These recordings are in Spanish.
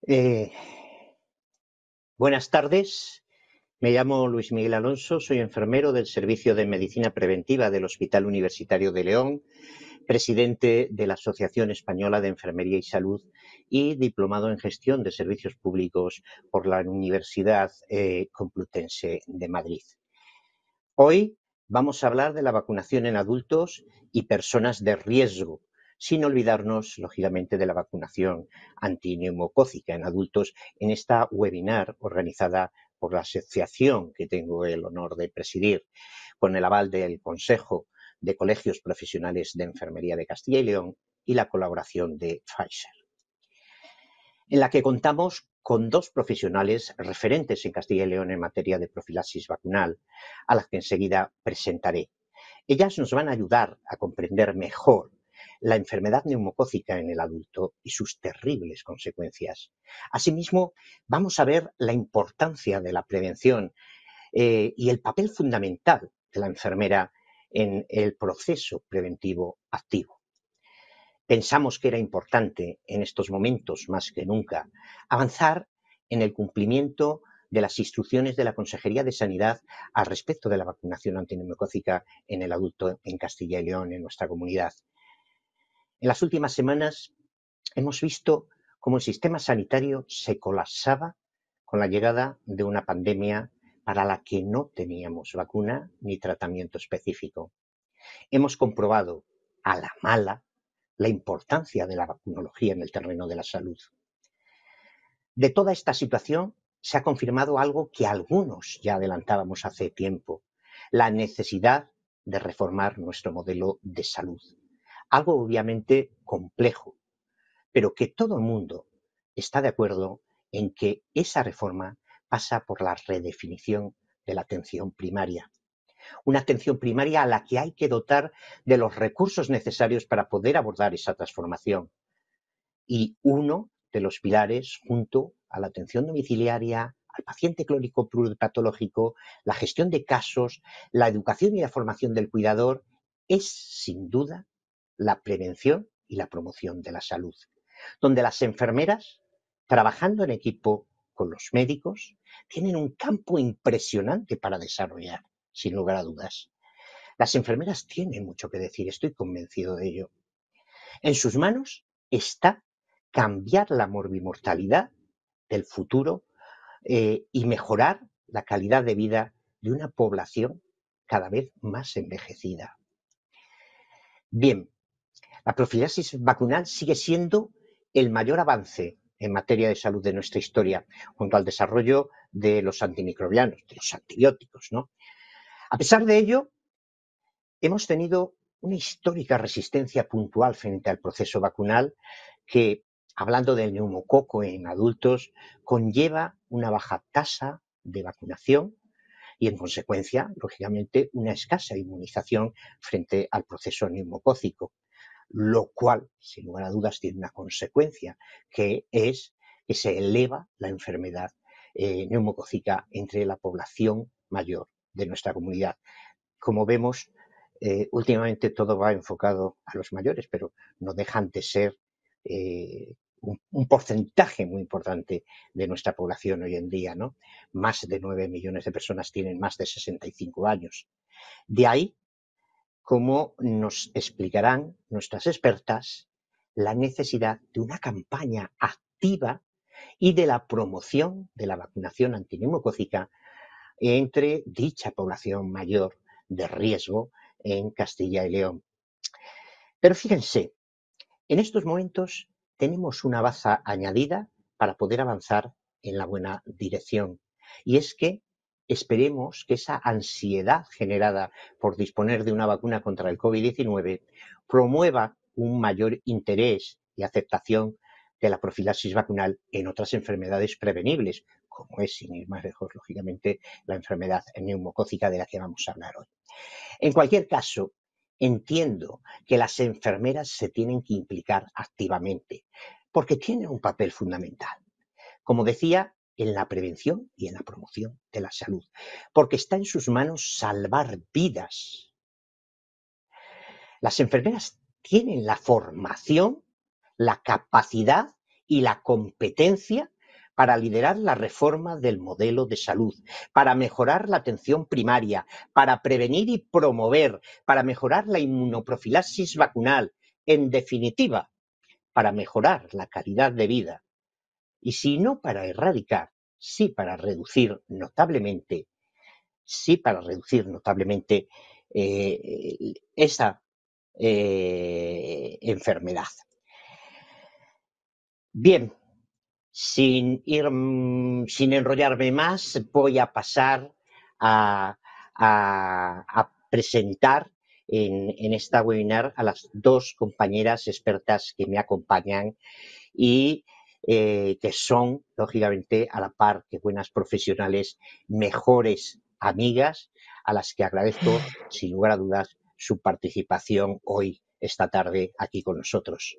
Eh, Buenas tardes, me llamo Luis Miguel Alonso, soy enfermero del Servicio de Medicina Preventiva del Hospital Universitario de León, presidente de la Asociación Española de Enfermería y Salud y diplomado en Gestión de Servicios Públicos por la Universidad Complutense de Madrid. Hoy vamos a hablar de la vacunación en adultos y personas de riesgo, sin olvidarnos, lógicamente, de la vacunación antineumocócica en adultos en esta webinar organizada por la asociación que tengo el honor de presidir, con el aval del Consejo de Colegios Profesionales de Enfermería de Castilla y León y la colaboración de Pfizer, en la que contamos con dos profesionales referentes en Castilla y León en materia de profilaxis vacunal, a las que enseguida presentaré. Ellas nos van a ayudar a comprender mejor la enfermedad neumocócica en el adulto y sus terribles consecuencias. Asimismo, vamos a ver la importancia de la prevención y el papel fundamental de la enfermera en el proceso preventivo activo. Pensamos que era importante en estos momentos, más que nunca, avanzar en el cumplimiento de las instrucciones de la Consejería de Sanidad al respecto de la vacunación antineumocócica en el adulto en Castilla y León, en nuestra comunidad. En las últimas semanas hemos visto cómo el sistema sanitario se colapsaba con la llegada de una pandemia para la que no teníamos vacuna ni tratamiento específico. Hemos comprobado a la mala la importancia de la vacunología en el terreno de la salud. De toda esta situación se ha confirmado algo que algunos ya adelantábamos hace tiempo: la necesidad de reformar nuestro modelo de salud. Algo obviamente complejo, pero que todo el mundo está de acuerdo en que esa reforma pasa por la redefinición de la atención primaria. Una atención primaria a la que hay que dotar de los recursos necesarios para poder abordar esa transformación. Y uno de los pilares, junto a la atención domiciliaria, al paciente crónico pluripatológico, la gestión de casos, la educación y la formación del cuidador, es sin duda la prevención y la promoción de la salud, donde las enfermeras, trabajando en equipo con los médicos, tienen un campo impresionante para desarrollar, sin lugar a dudas. Las enfermeras tienen mucho que decir, estoy convencido de ello. En sus manos está cambiar la morbimortalidad del futuro y mejorar la calidad de vida de una población cada vez más envejecida. Bien, la profilaxis vacunal sigue siendo el mayor avance en materia de salud de nuestra historia, junto al desarrollo de los antimicrobianos, de los antibióticos, ¿no? A pesar de ello, hemos tenido una histórica resistencia puntual frente al proceso vacunal que, hablando del neumococo en adultos, conlleva una baja tasa de vacunación y, en consecuencia, lógicamente, una escasa inmunización frente al proceso neumocócico, lo cual, sin lugar a dudas, tiene una consecuencia, que es que se eleva la enfermedad neumocócica entre la población mayor de nuestra comunidad. Como vemos, últimamente todo va enfocado a los mayores, pero no dejan de ser un porcentaje muy importante de nuestra población hoy en día, ¿no? Más de 9 millones de personas tienen más de 65 años. De ahí, como nos explicarán nuestras expertas, la necesidad de una campaña activa y de la promoción de la vacunación antineumocócica entre dicha población mayor de riesgo en Castilla y León. Pero fíjense, en estos momentos tenemos una baza añadida para poder avanzar en la buena dirección, y es que esperemos que esa ansiedad generada por disponer de una vacuna contra el COVID-19 promueva un mayor interés y aceptación de la profilaxis vacunal en otras enfermedades prevenibles, como es, sin ir más lejos, lógicamente, la enfermedad neumocócica de la que vamos a hablar hoy. En cualquier caso, entiendo que las enfermeras se tienen que implicar activamente, porque tienen un papel fundamental, como decía, en la prevención y en la promoción de la salud, porque está en sus manos salvar vidas. Las enfermeras tienen la formación, la capacidad y la competencia para liderar la reforma del modelo de salud, para mejorar la atención primaria, para prevenir y promover, para mejorar la inmunoprofilaxis vacunal, en definitiva, para mejorar la calidad de vida. Y si no para erradicar, sí para reducir notablemente, esa enfermedad. Bien, sin enrollarme más, voy a pasar a presentar en esta webinar a las dos compañeras expertas que me acompañan y que son, lógicamente, a la par que buenas profesionales, mejores amigas, a las que agradezco, sin lugar a dudas, su participación hoy, esta tarde, aquí con nosotros.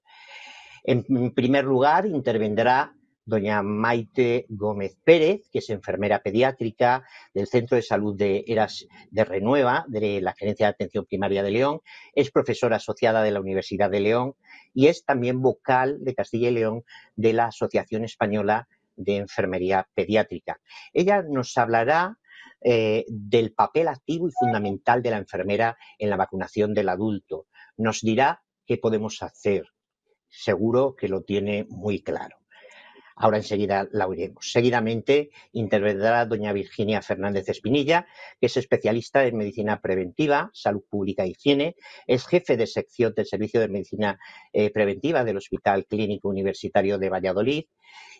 En primer lugar, intervendrá doña Maite Gómez Pérez, que es enfermera pediátrica del Centro de Salud de Eras de Renueva, de la Gerencia de Atención Primaria de León, es profesora asociada de la Universidad de León y es también vocal de Castilla y León de la Asociación Española de Enfermería Pediátrica. Ella nos hablará del papel activo y fundamental de la enfermera en la vacunación del adulto. Nos dirá qué podemos hacer. Seguro que lo tiene muy claro. Ahora enseguida la oiremos. Seguidamente intervendrá doña Virginia Fernández Espinilla, que es especialista en medicina preventiva, salud pública e higiene, es jefe de sección del Servicio de Medicina Preventiva del Hospital Clínico Universitario de Valladolid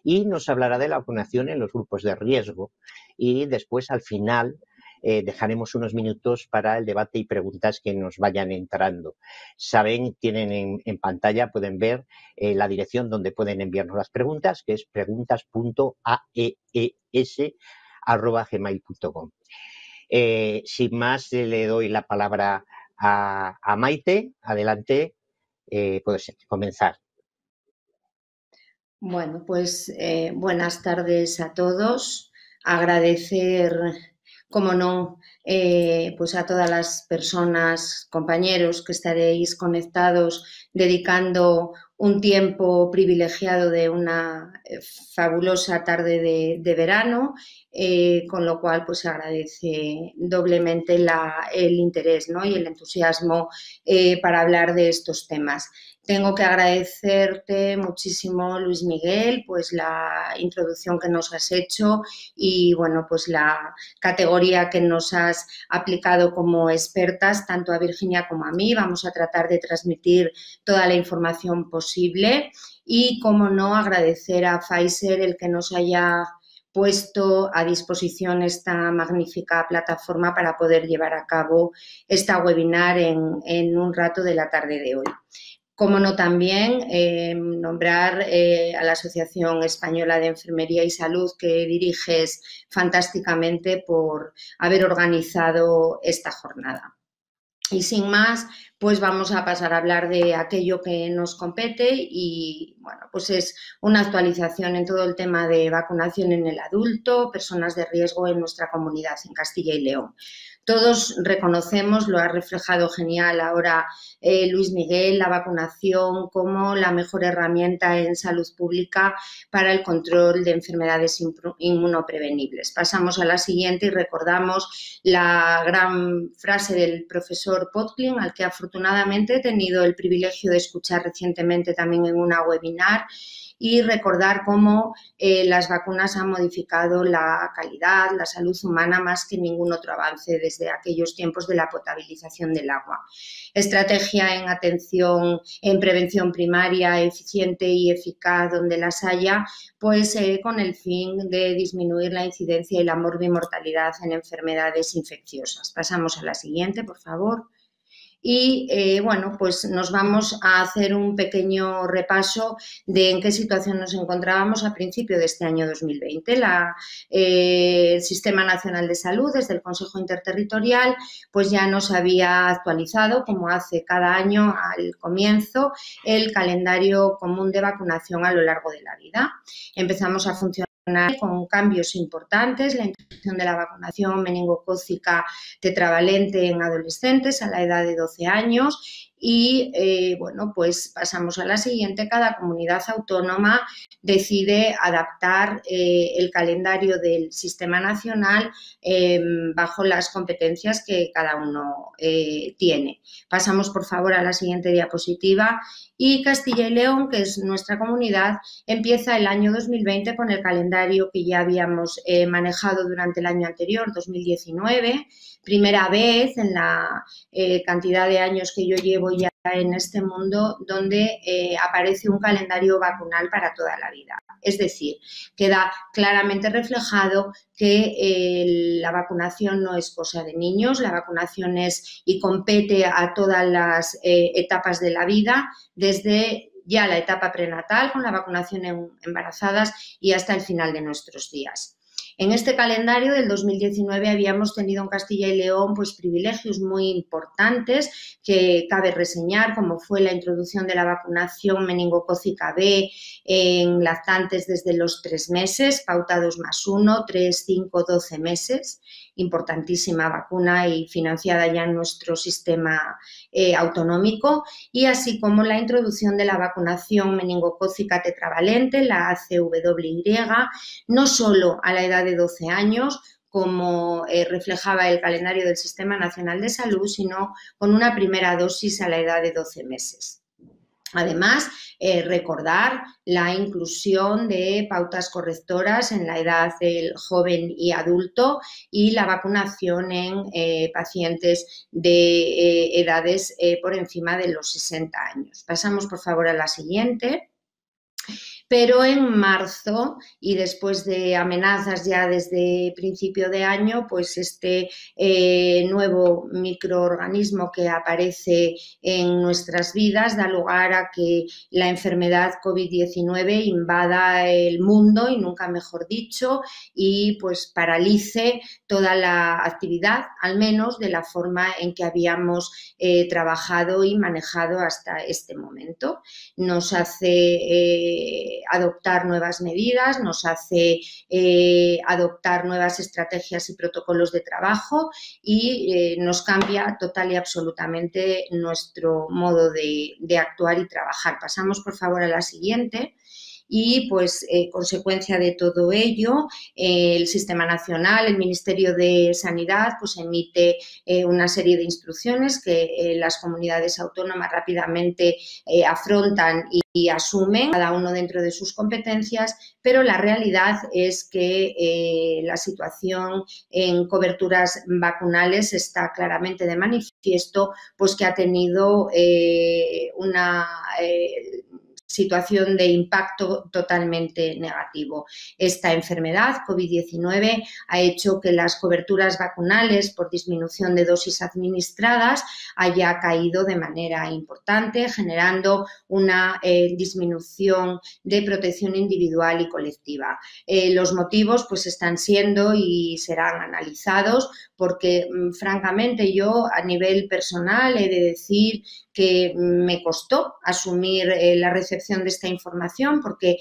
y nos hablará de la vacunación en los grupos de riesgo y después al final dejaremos unos minutos para el debate y preguntas que nos vayan entrando. Saben, tienen en pantalla, pueden ver la dirección donde pueden enviarnos las preguntas, que es preguntas.aees@gmail.com. Sin más, le doy la palabra a Maite. Adelante, puedes comenzar. Bueno, pues buenas tardes a todos. Agradecer, como no, pues a todas las personas, compañeros que estaréis conectados dedicando un tiempo privilegiado de una fabulosa tarde de verano, con lo cual pues se agradece doblemente el interés, ¿no? Y el entusiasmo para hablar de estos temas. Tengo que agradecerte muchísimo, Luis Miguel, pues la introducción que nos has hecho y, bueno, pues la categoría que nos has aplicado como expertas, tanto a Virginia como a mí. Vamos a tratar de transmitir toda la información posible y, como no, agradecer a Pfizer el que nos haya puesto a disposición esta magnífica plataforma para poder llevar a cabo esta webinar en un rato de la tarde de hoy. Como no, también nombrar a la Asociación Española de Enfermería y Salud, que diriges fantásticamente por haber organizado esta jornada. Y sin más, pues vamos a pasar a hablar de aquello que nos compete y, bueno, pues es una actualización en todo el tema de vacunación en el adulto, personas de riesgo en nuestra comunidad en Castilla y León. Todos reconocemos, lo ha reflejado genial ahora Luis Miguel, la vacunación como la mejor herramienta en salud pública para el control de enfermedades inmunoprevenibles. Pasamos a la siguiente y recordamos la gran frase del profesor Podklin, al que afortunadamente he tenido el privilegio de escuchar recientemente también en una webinar, y recordar cómo las vacunas han modificado la calidad, la salud humana más que ningún otro avance desde aquellos tiempos de la potabilización del agua. Estrategia en atención, en prevención primaria eficiente y eficaz donde las haya, pues con el fin de disminuir la incidencia y la morbimortalidad en enfermedades infecciosas. Pasamos a la siguiente, por favor. Y bueno, pues nos vamos a hacer un pequeño repaso de en qué situación nos encontrábamos a principio de este año 2020. El Sistema Nacional de Salud, desde el Consejo Interterritorial, pues ya nos había actualizado, como hace cada año al comienzo, el calendario común de vacunación a lo largo de la vida. Empezamos a funcionar con cambios importantes, la introducción de la vacunación meningocócica tetravalente en adolescentes a la edad de 12 años y bueno, pues pasamos a la siguiente. Cada comunidad autónoma decide adaptar el calendario del sistema nacional bajo las competencias que cada uno tiene. Pasamos, por favor, a la siguiente diapositiva. Y Castilla y León, que es nuestra comunidad, empieza el año 2020 con el calendario que ya habíamos manejado durante el año anterior, 2019, primera vez en la cantidad de años que yo llevo ya en este mundo donde aparece un calendario vacunal para toda la vida. Es decir, queda claramente reflejado que la vacunación no es cosa de niños, la vacunación es y compete a todas las etapas de la vida, desde ya la etapa prenatal con la vacunación en embarazadas y hasta el final de nuestros días. En este calendario del 2019 habíamos tenido en Castilla y León pues privilegios muy importantes que cabe reseñar, como fue la introducción de la vacunación meningocócica B en lactantes desde los 3 meses, pauta 2+1, 3, 5, 12 meses, importantísima vacuna y financiada ya en nuestro sistema autonómico, y así como la introducción de la vacunación meningocócica tetravalente, la ACWY, no solo a la edad de 12 años, como reflejaba el calendario del Sistema Nacional de Salud, sino con una primera dosis a la edad de 12 meses. Además, recordar la inclusión de pautas correctoras en la edad del joven y adulto y la vacunación en pacientes de edades por encima de los 60 años. Pasamos, por favor, a la siguiente. Pero en marzo, y después de amenazas ya desde principio de año, pues este nuevo microorganismo que aparece en nuestras vidas da lugar a que la enfermedad COVID-19 invada el mundo, y nunca mejor dicho, y pues paralice toda la actividad, al menos de la forma en que habíamos trabajado y manejado hasta este momento. Nos hace adoptar nuevas medidas, nos hace adoptar nuevas estrategias y protocolos de trabajo y nos cambia total y absolutamente nuestro modo de actuar y trabajar. Pasamos, por favor, a la siguiente. Y, pues, consecuencia de todo ello, el Sistema Nacional, el Ministerio de Sanidad, pues emite una serie de instrucciones que las comunidades autónomas rápidamente afrontan y asumen, cada uno dentro de sus competencias, pero la realidad es que la situación en coberturas vacunales está claramente de manifiesto, pues que ha tenido una situación de impacto totalmente negativo. Esta enfermedad, COVID-19, ha hecho que las coberturas vacunales por disminución de dosis administradas haya caído de manera importante, generando una disminución de protección individual y colectiva. Los motivos pues están siendo y serán analizados porque, francamente, yo a nivel personal he de decir que me costó asumir la recepción de esta información, porque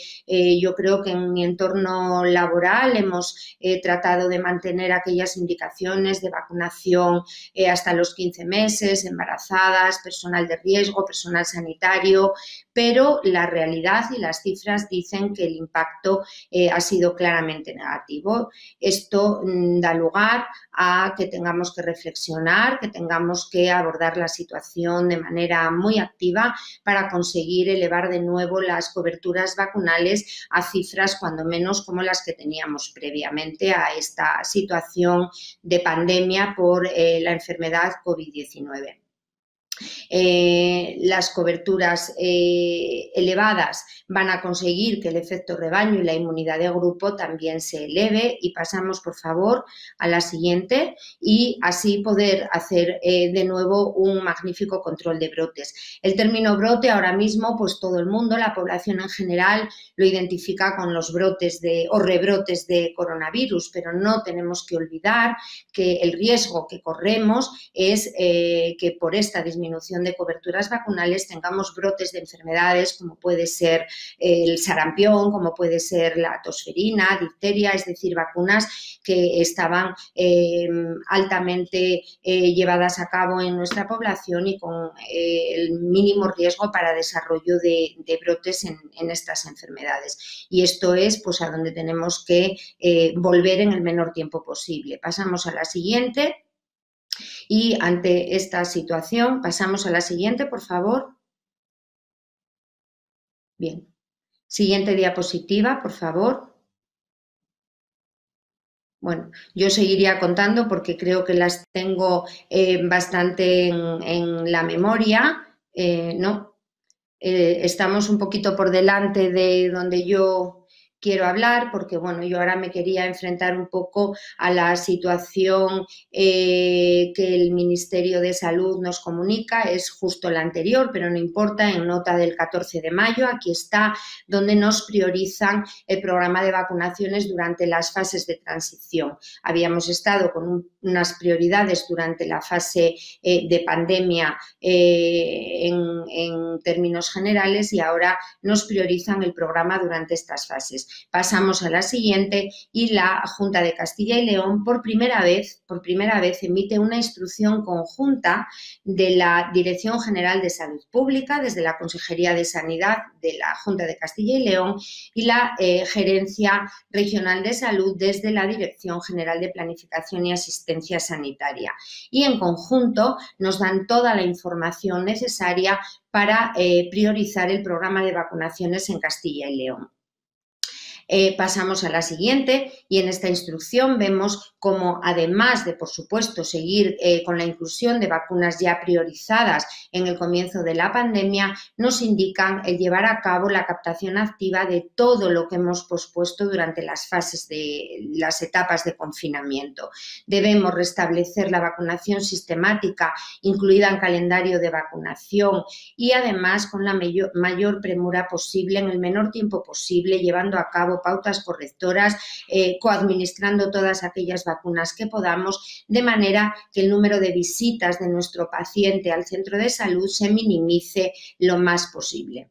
yo creo que en mi entorno laboral hemos tratado de mantener aquellas indicaciones de vacunación hasta los 15 meses, embarazadas, personal de riesgo, personal sanitario, pero la realidad y las cifras dicen que el impacto ha sido claramente negativo. Esto da lugar a que tengamos que reflexionar, que tengamos que abordar la situación de manera muy activa para conseguir elevar de nuevo las coberturas vacunales a cifras cuando menos como las que teníamos previamente a esta situación de pandemia por la enfermedad COVID-19. Las coberturas elevadas van a conseguir que el efecto rebaño y la inmunidad de grupo también se eleve, y pasamos, por favor, a la siguiente, y así poder hacer de nuevo un magnífico control de brotes. El término brote ahora mismo, pues todo el mundo, la población en general, lo identifica con los brotes o rebrotes de coronavirus, pero no tenemos que olvidar que el riesgo que corremos es que por esta disminución disminución de coberturas vacunales tengamos brotes de enfermedades como puede ser el sarampión, como puede ser la tosferina, difteria, es decir, vacunas que estaban altamente llevadas a cabo en nuestra población y con el mínimo riesgo para desarrollo de brotes en estas enfermedades. Y esto es pues a donde tenemos que volver en el menor tiempo posible. Pasamos a la siguiente. Y ante esta situación, pasamos a la siguiente, por favor. Bien. Siguiente diapositiva, por favor. Bueno, yo seguiría contando porque creo que las tengo bastante en la memoria, ¿no? Estamos un poquito por delante de donde yo quiero hablar porque, bueno, yo ahora me quería enfrentar un poco a la situación que el Ministerio de Salud nos comunica, es justo la anterior, pero no importa, en nota del 14 de mayo, aquí está, donde nos priorizan el programa de vacunaciones durante las fases de transición. Habíamos estado con unas prioridades durante la fase de pandemia en términos generales y ahora nos priorizan el programa durante estas fases. Pasamos a la siguiente y la Junta de Castilla y León por primera vez emite una instrucción conjunta de la Dirección General de Salud Pública desde la Consejería de Sanidad de la Junta de Castilla y León y la Gerencia Regional de Salud desde la Dirección General de Planificación y Asistencia Sanitaria. Y en conjunto nos dan toda la información necesaria para priorizar el programa de vacunaciones en Castilla y León. Pasamos a la siguiente y en esta instrucción vemos cómo además de, por supuesto, seguir con la inclusión de vacunas ya priorizadas en el comienzo de la pandemia, nos indican el llevar a cabo la captación activa de todo lo que hemos pospuesto durante las fases de las etapas de confinamiento. Debemos restablecer la vacunación sistemática incluida en calendario de vacunación y además con la mayor premura posible en el menor tiempo posible, llevando a cabo pautas correctoras, coadministrando todas aquellas vacunas que podamos, de manera que el número de visitas de nuestro paciente al centro de salud se minimice lo más posible.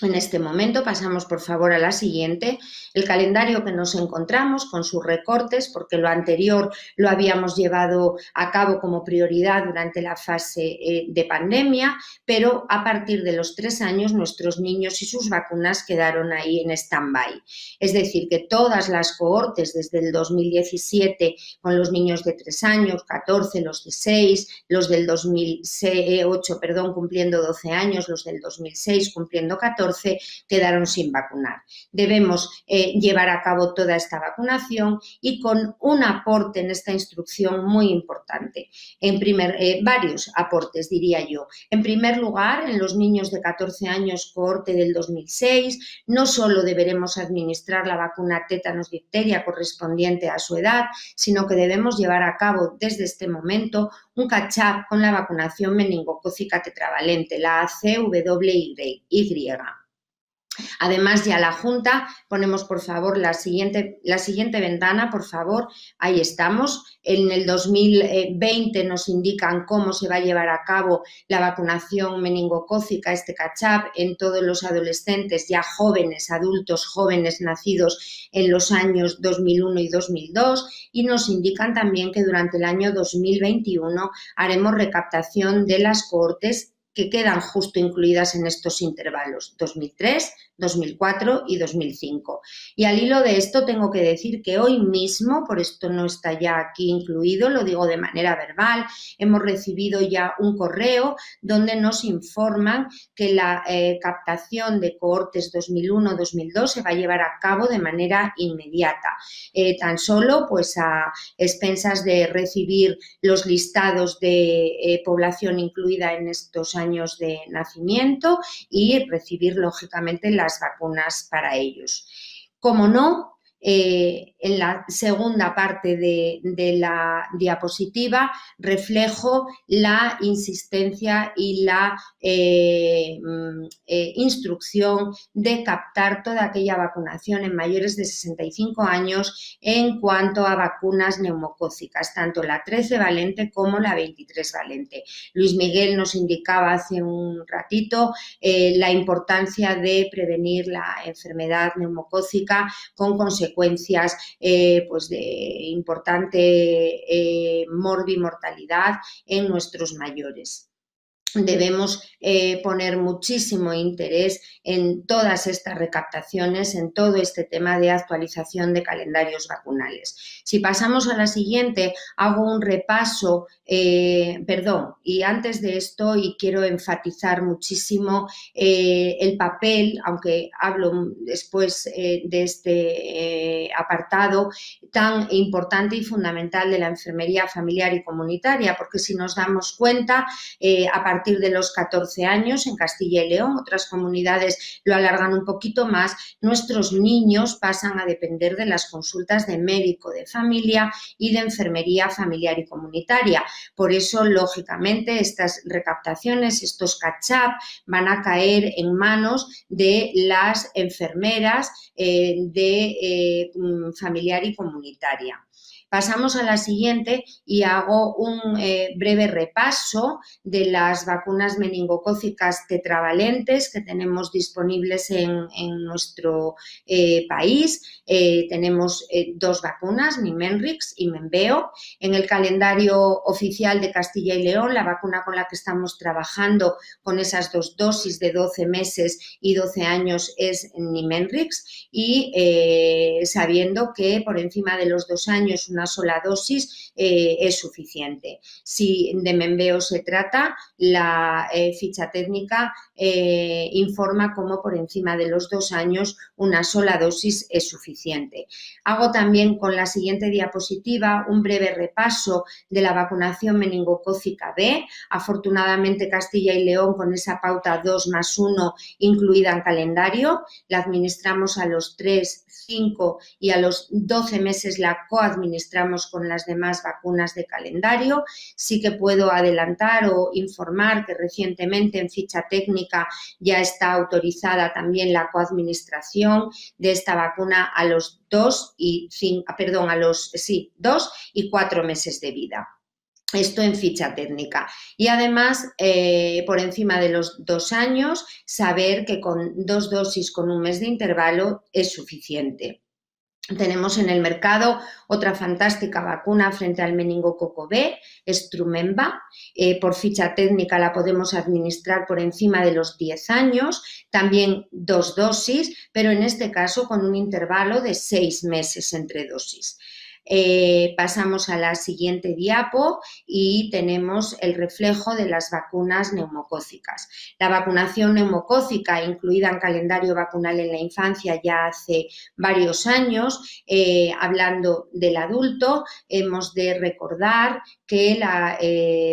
En este momento pasamos, por favor, a la siguiente. El calendario que nos encontramos con sus recortes, porque lo anterior lo habíamos llevado a cabo como prioridad durante la fase de pandemia, pero a partir de los 3 años nuestros niños y sus vacunas quedaron ahí en stand-by. Es decir, que todas las cohortes desde el 2017 con los niños de 3 años, 14, los de 6, los del 2008, cumpliendo 12 años, los del 2006 cumpliendo 14, quedaron sin vacunar. Debemos llevar a cabo toda esta vacunación y con un aporte en esta instrucción muy importante. Varios aportes, diría yo. En primer lugar, en los niños de 14 años, cohorte del 2006, no solo deberemos administrar la vacuna tétanos difteria correspondiente a su edad, sino que debemos llevar a cabo desde este momento un catch-up con la vacunación meningocócica tetravalente, la ACWY. Además, ya la Junta, ponemos por favor la siguiente ventana, por favor, ahí estamos. En el 2020 nos indican cómo se va a llevar a cabo la vacunación meningocócica, este catch-up, en todos los adolescentes ya jóvenes, adultos jóvenes nacidos en los años 2001 y 2002 y nos indican también que durante el año 2021 haremos recaptación de las cohortes que quedan justo incluidas en estos intervalos, 2003, 2004 y 2005. Y al hilo de esto tengo que decir que hoy mismo, por esto no está ya aquí incluido, lo digo de manera verbal, hemos recibido ya un correo donde nos informan que la captación de cohortes 2001-2002 se va a llevar a cabo de manera inmediata, tan solo pues a expensas de recibir los listados de población incluida en estos años de nacimiento y recibir lógicamente las vacunas para ellos. Como no, en la segunda parte de la diapositiva reflejo la insistencia y la instrucción de captar toda aquella vacunación en mayores de 65 años en cuanto a vacunas neumocócicas, tanto la 13 valente como la 23 valente. Luis Miguel nos indicaba hace un ratito la importancia de prevenir la enfermedad neumocócica con consecuencias pues de importante morbimortalidad en nuestros mayores. Debemos poner muchísimo interés en todas estas recaptaciones, en todo este tema de actualización de calendarios vacunales. Si pasamos a la siguiente, hago un repaso, y antes de esto, y quiero enfatizar muchísimo el papel, aunque hablo después de este apartado, tan importante y fundamental de la enfermería familiar y comunitaria, porque si nos damos cuenta, a partir de los 14 años en Castilla y León, otras comunidades lo alargan un poquito más, nuestros niños pasan a depender de las consultas de médico de familia y de enfermería familiar y comunitaria. Por eso, lógicamente, estas recaptaciones, estos catch-up, van a caer en manos de las enfermeras de familiar y comunitaria. Pasamos a la siguiente y hago un breve repaso de las vacunas meningocócicas tetravalentes que tenemos disponibles en nuestro país. Tenemos dos vacunas, Nimenrix y Menveo. En el calendario oficial de Castilla y León, la vacuna con la que estamos trabajando con esas dos dosis de 12 meses y 12 años es Nimenrix, y sabiendo que por encima de los 2 años una sola dosis es suficiente. Si de Menveo se trata, la ficha técnica informa cómo por encima de los 2 años una sola dosis es suficiente. Hago también con la siguiente diapositiva un breve repaso de la vacunación meningocócica B. Afortunadamente Castilla y León, con esa pauta 2+1 incluida en calendario, la administramos a los 3, 5 y a los 12 meses la coadministramos con las demás vacunas de calendario. Sí que puedo adelantar o informar que recientemente en ficha técnica ya está autorizada también la coadministración de esta vacuna a los 2 y 4 meses de vida. Esto en ficha técnica. Y además, por encima de los 2 años, saber que con 2 dosis con 1 mes de intervalo es suficiente. Tenemos en el mercado otra fantástica vacuna frente al meningococo B, Strumemba. Por ficha técnica la podemos administrar por encima de los 10 años, también 2 dosis, pero en este caso con un intervalo de 6 meses entre dosis. Pasamos a la siguiente diapo y tenemos el reflejo de las vacunas neumocócicas. La vacunación neumocócica, incluida en calendario vacunal en la infancia ya hace varios años. Hablando del adulto, hemos de recordar que la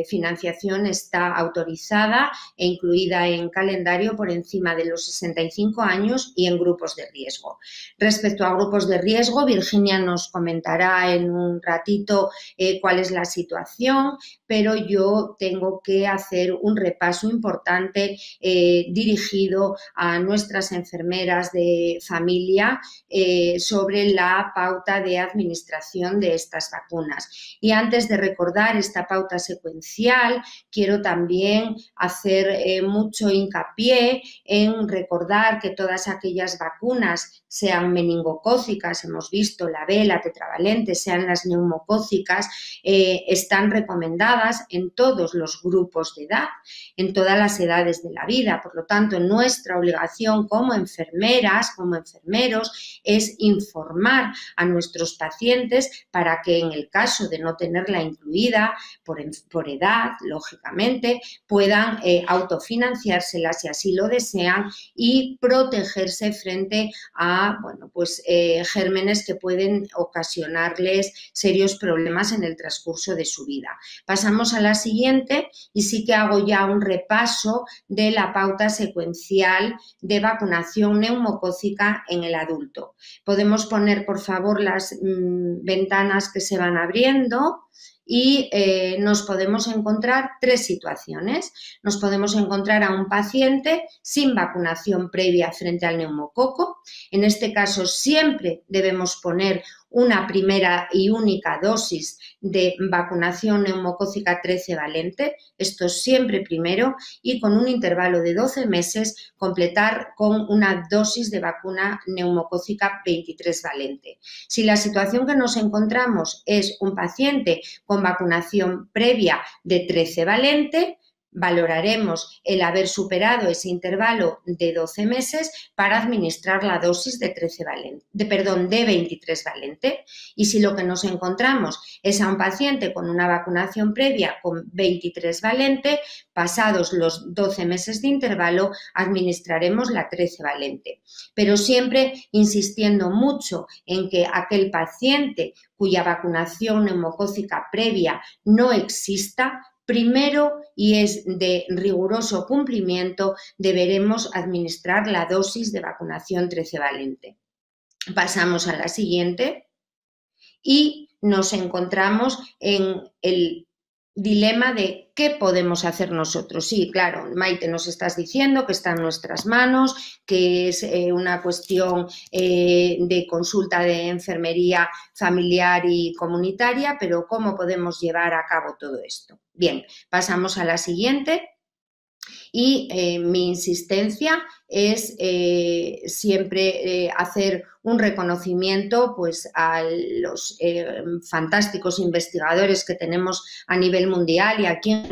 financiación está autorizada e incluida en calendario por encima de los 65 años y en grupos de riesgo. Respecto a grupos de riesgo, Virginia nos comentará en un ratito cuál es la situación, pero yo tengo que hacer un repaso importante dirigido a nuestras enfermeras de familia sobre la pauta de administración de estas vacunas. Y antes de recordar esta pauta secuencial, quiero también hacer mucho hincapié en recordar que todas aquellas vacunas, sean meningocócicas, hemos visto la B, la tetravalente, sean las neumocócicas, están recomendadas en todos los grupos de edad, en todas las edades de la vida. Por lo tanto, nuestra obligación como enfermeras, como enfermeros, es informar a nuestros pacientes para que en el caso de no tenerla incluida por edad, lógicamente, puedan autofinanciársela si así lo desean y protegerse frente a gérmenes que pueden ocasionar causarles serios problemas en el transcurso de su vida. Pasamos a la siguiente y sí que hago ya un repaso de la pauta secuencial de vacunación neumocócica en el adulto. Podemos poner, por favor, las ventanas que se van abriendo. Y nos podemos encontrar tres situaciones. Nos podemos encontrar a un paciente sin vacunación previa frente al neumococo. En este caso siempre debemos poner una primera y única dosis de vacunación neumocócica 13 valente, esto siempre primero, y con un intervalo de 12 meses completar con una dosis de vacuna neumocócica 23 valente. Si la situación que nos encontramos es un paciente con vacunación previa de 13 valente, valoraremos el haber superado ese intervalo de 12 meses para administrar la dosis de 23 valente. Y si lo que nos encontramos es a un paciente con una vacunación previa con 23 valente, pasados los 12 meses de intervalo, administraremos la 13 valente. Pero siempre insistiendo mucho en que aquel paciente cuya vacunación neumocócica previa no exista, primero, y es de riguroso cumplimiento, deberemos administrar la dosis de vacunación 13 valente. Pasamos a la siguiente y nos encontramos en el dilema de qué podemos hacer nosotros. Sí, claro, Maite, nos estás diciendo que está en nuestras manos, que es una cuestión de consulta de enfermería familiar y comunitaria, pero ¿cómo podemos llevar a cabo todo esto? Bien, pasamos a la siguiente. Y mi insistencia es siempre hacer un reconocimiento pues, a los fantásticos investigadores que tenemos a nivel mundial y aquí en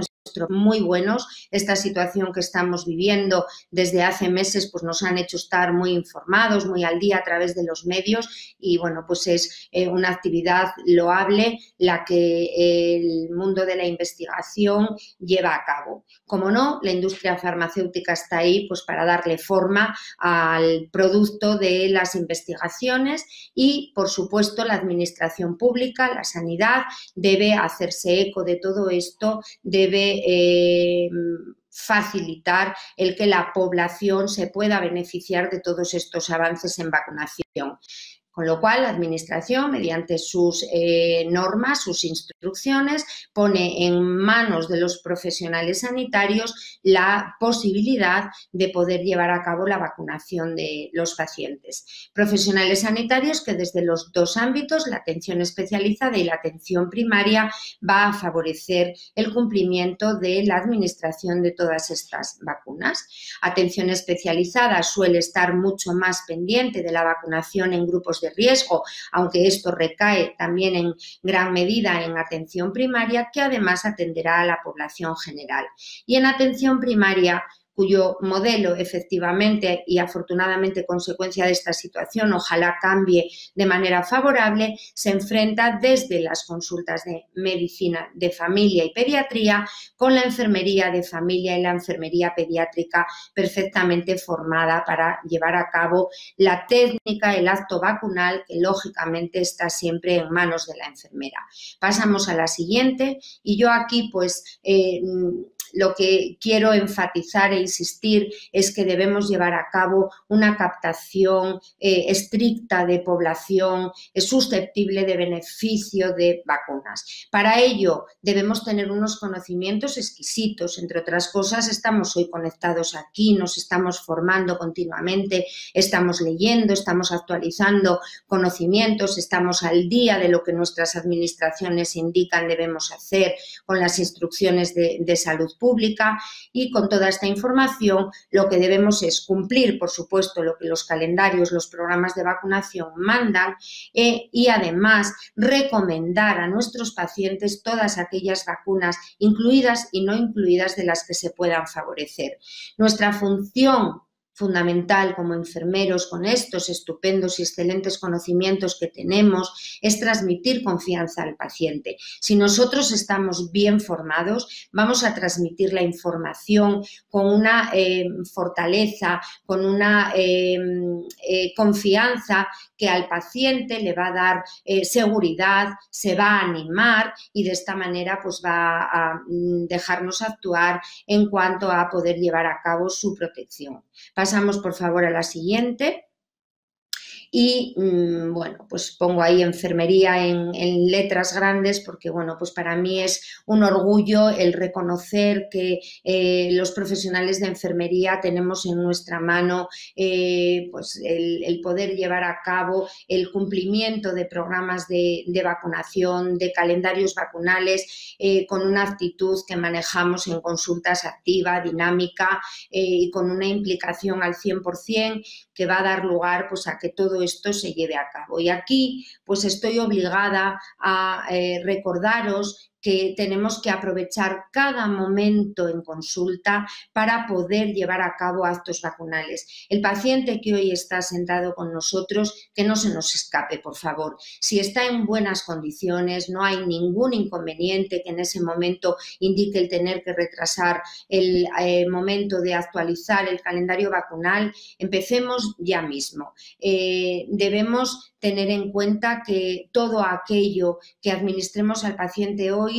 muy buenos. Esta situación que estamos viviendo desde hace meses pues nos han hecho estar muy informados, muy al día a través de los medios y bueno, pues es una actividad loable la que el mundo de la investigación lleva a cabo. Como no, la industria farmacéutica está ahí pues para darle forma al producto de las investigaciones y por supuesto la administración pública, la sanidad, debe hacerse eco de todo esto, debe facilitar el que la población se pueda beneficiar de todos estos avances en vacunación. Con lo cual, la Administración, mediante sus normas, sus instrucciones, pone en manos de los profesionales sanitarios la posibilidad de poder llevar a cabo la vacunación de los pacientes. Profesionales sanitarios que desde los dos ámbitos, la atención especializada y la atención primaria, va a favorecer el cumplimiento de la administración de todas estas vacunas. Atención especializada suele estar mucho más pendiente de la vacunación en grupos de riesgo, aunque esto recae también en gran medida en atención primaria, que además atenderá a la población general. Y en atención primaria, cuyo modelo efectivamente y afortunadamente consecuencia de esta situación ojalá cambie de manera favorable, se enfrenta desde las consultas de medicina de familia y pediatría con la enfermería de familia y la enfermería pediátrica perfectamente formada para llevar a cabo la técnica, el acto vacunal que lógicamente está siempre en manos de la enfermera. Pasamos a la siguiente y yo aquí pues lo que quiero enfatizar e insistir es que debemos llevar a cabo una captación estricta de población susceptible de beneficio de vacunas. Para ello debemos tener unos conocimientos exquisitos, entre otras cosas estamos hoy conectados aquí, nos estamos formando continuamente, estamos leyendo, estamos actualizando conocimientos, estamos al día de lo que nuestras administraciones indican debemos hacer con las instrucciones de salud pública y con toda esta información lo que debemos es cumplir, por supuesto, lo que los calendarios, los programas de vacunación mandan y además recomendar a nuestros pacientes todas aquellas vacunas incluidas y no incluidas de las que se puedan favorecer. Nuestra función fundamental como enfermeros con estos estupendos y excelentes conocimientos que tenemos es transmitir confianza al paciente. Si nosotros estamos bien formados, vamos a transmitir la información con una fortaleza, con una confianza que al paciente le va a dar seguridad, se va a animar y de esta manera pues va a dejarnos actuar en cuanto a poder llevar a cabo su protección. Pasamos por favor a la siguiente. Y bueno, pues pongo ahí enfermería en letras grandes porque bueno, pues para mí es un orgullo el reconocer que los profesionales de enfermería tenemos en nuestra mano pues el poder llevar a cabo el cumplimiento de programas de vacunación, de calendarios vacunales con una actitud que manejamos en consultas activa, dinámica y con una implicación al 100% que va a dar lugar pues a que todo esto se lleve a cabo. Y aquí pues estoy obligada a recordaros que tenemos que aprovechar cada momento en consulta para poder llevar a cabo actos vacunales. El paciente que hoy está sentado con nosotros, que no se nos escape, por favor. Si está en buenas condiciones, no hay ningún inconveniente que en ese momento indique el tener que retrasar el momento de actualizar el calendario vacunal, empecemos ya mismo. Debemos tener en cuenta que todo aquello que administremos al paciente hoy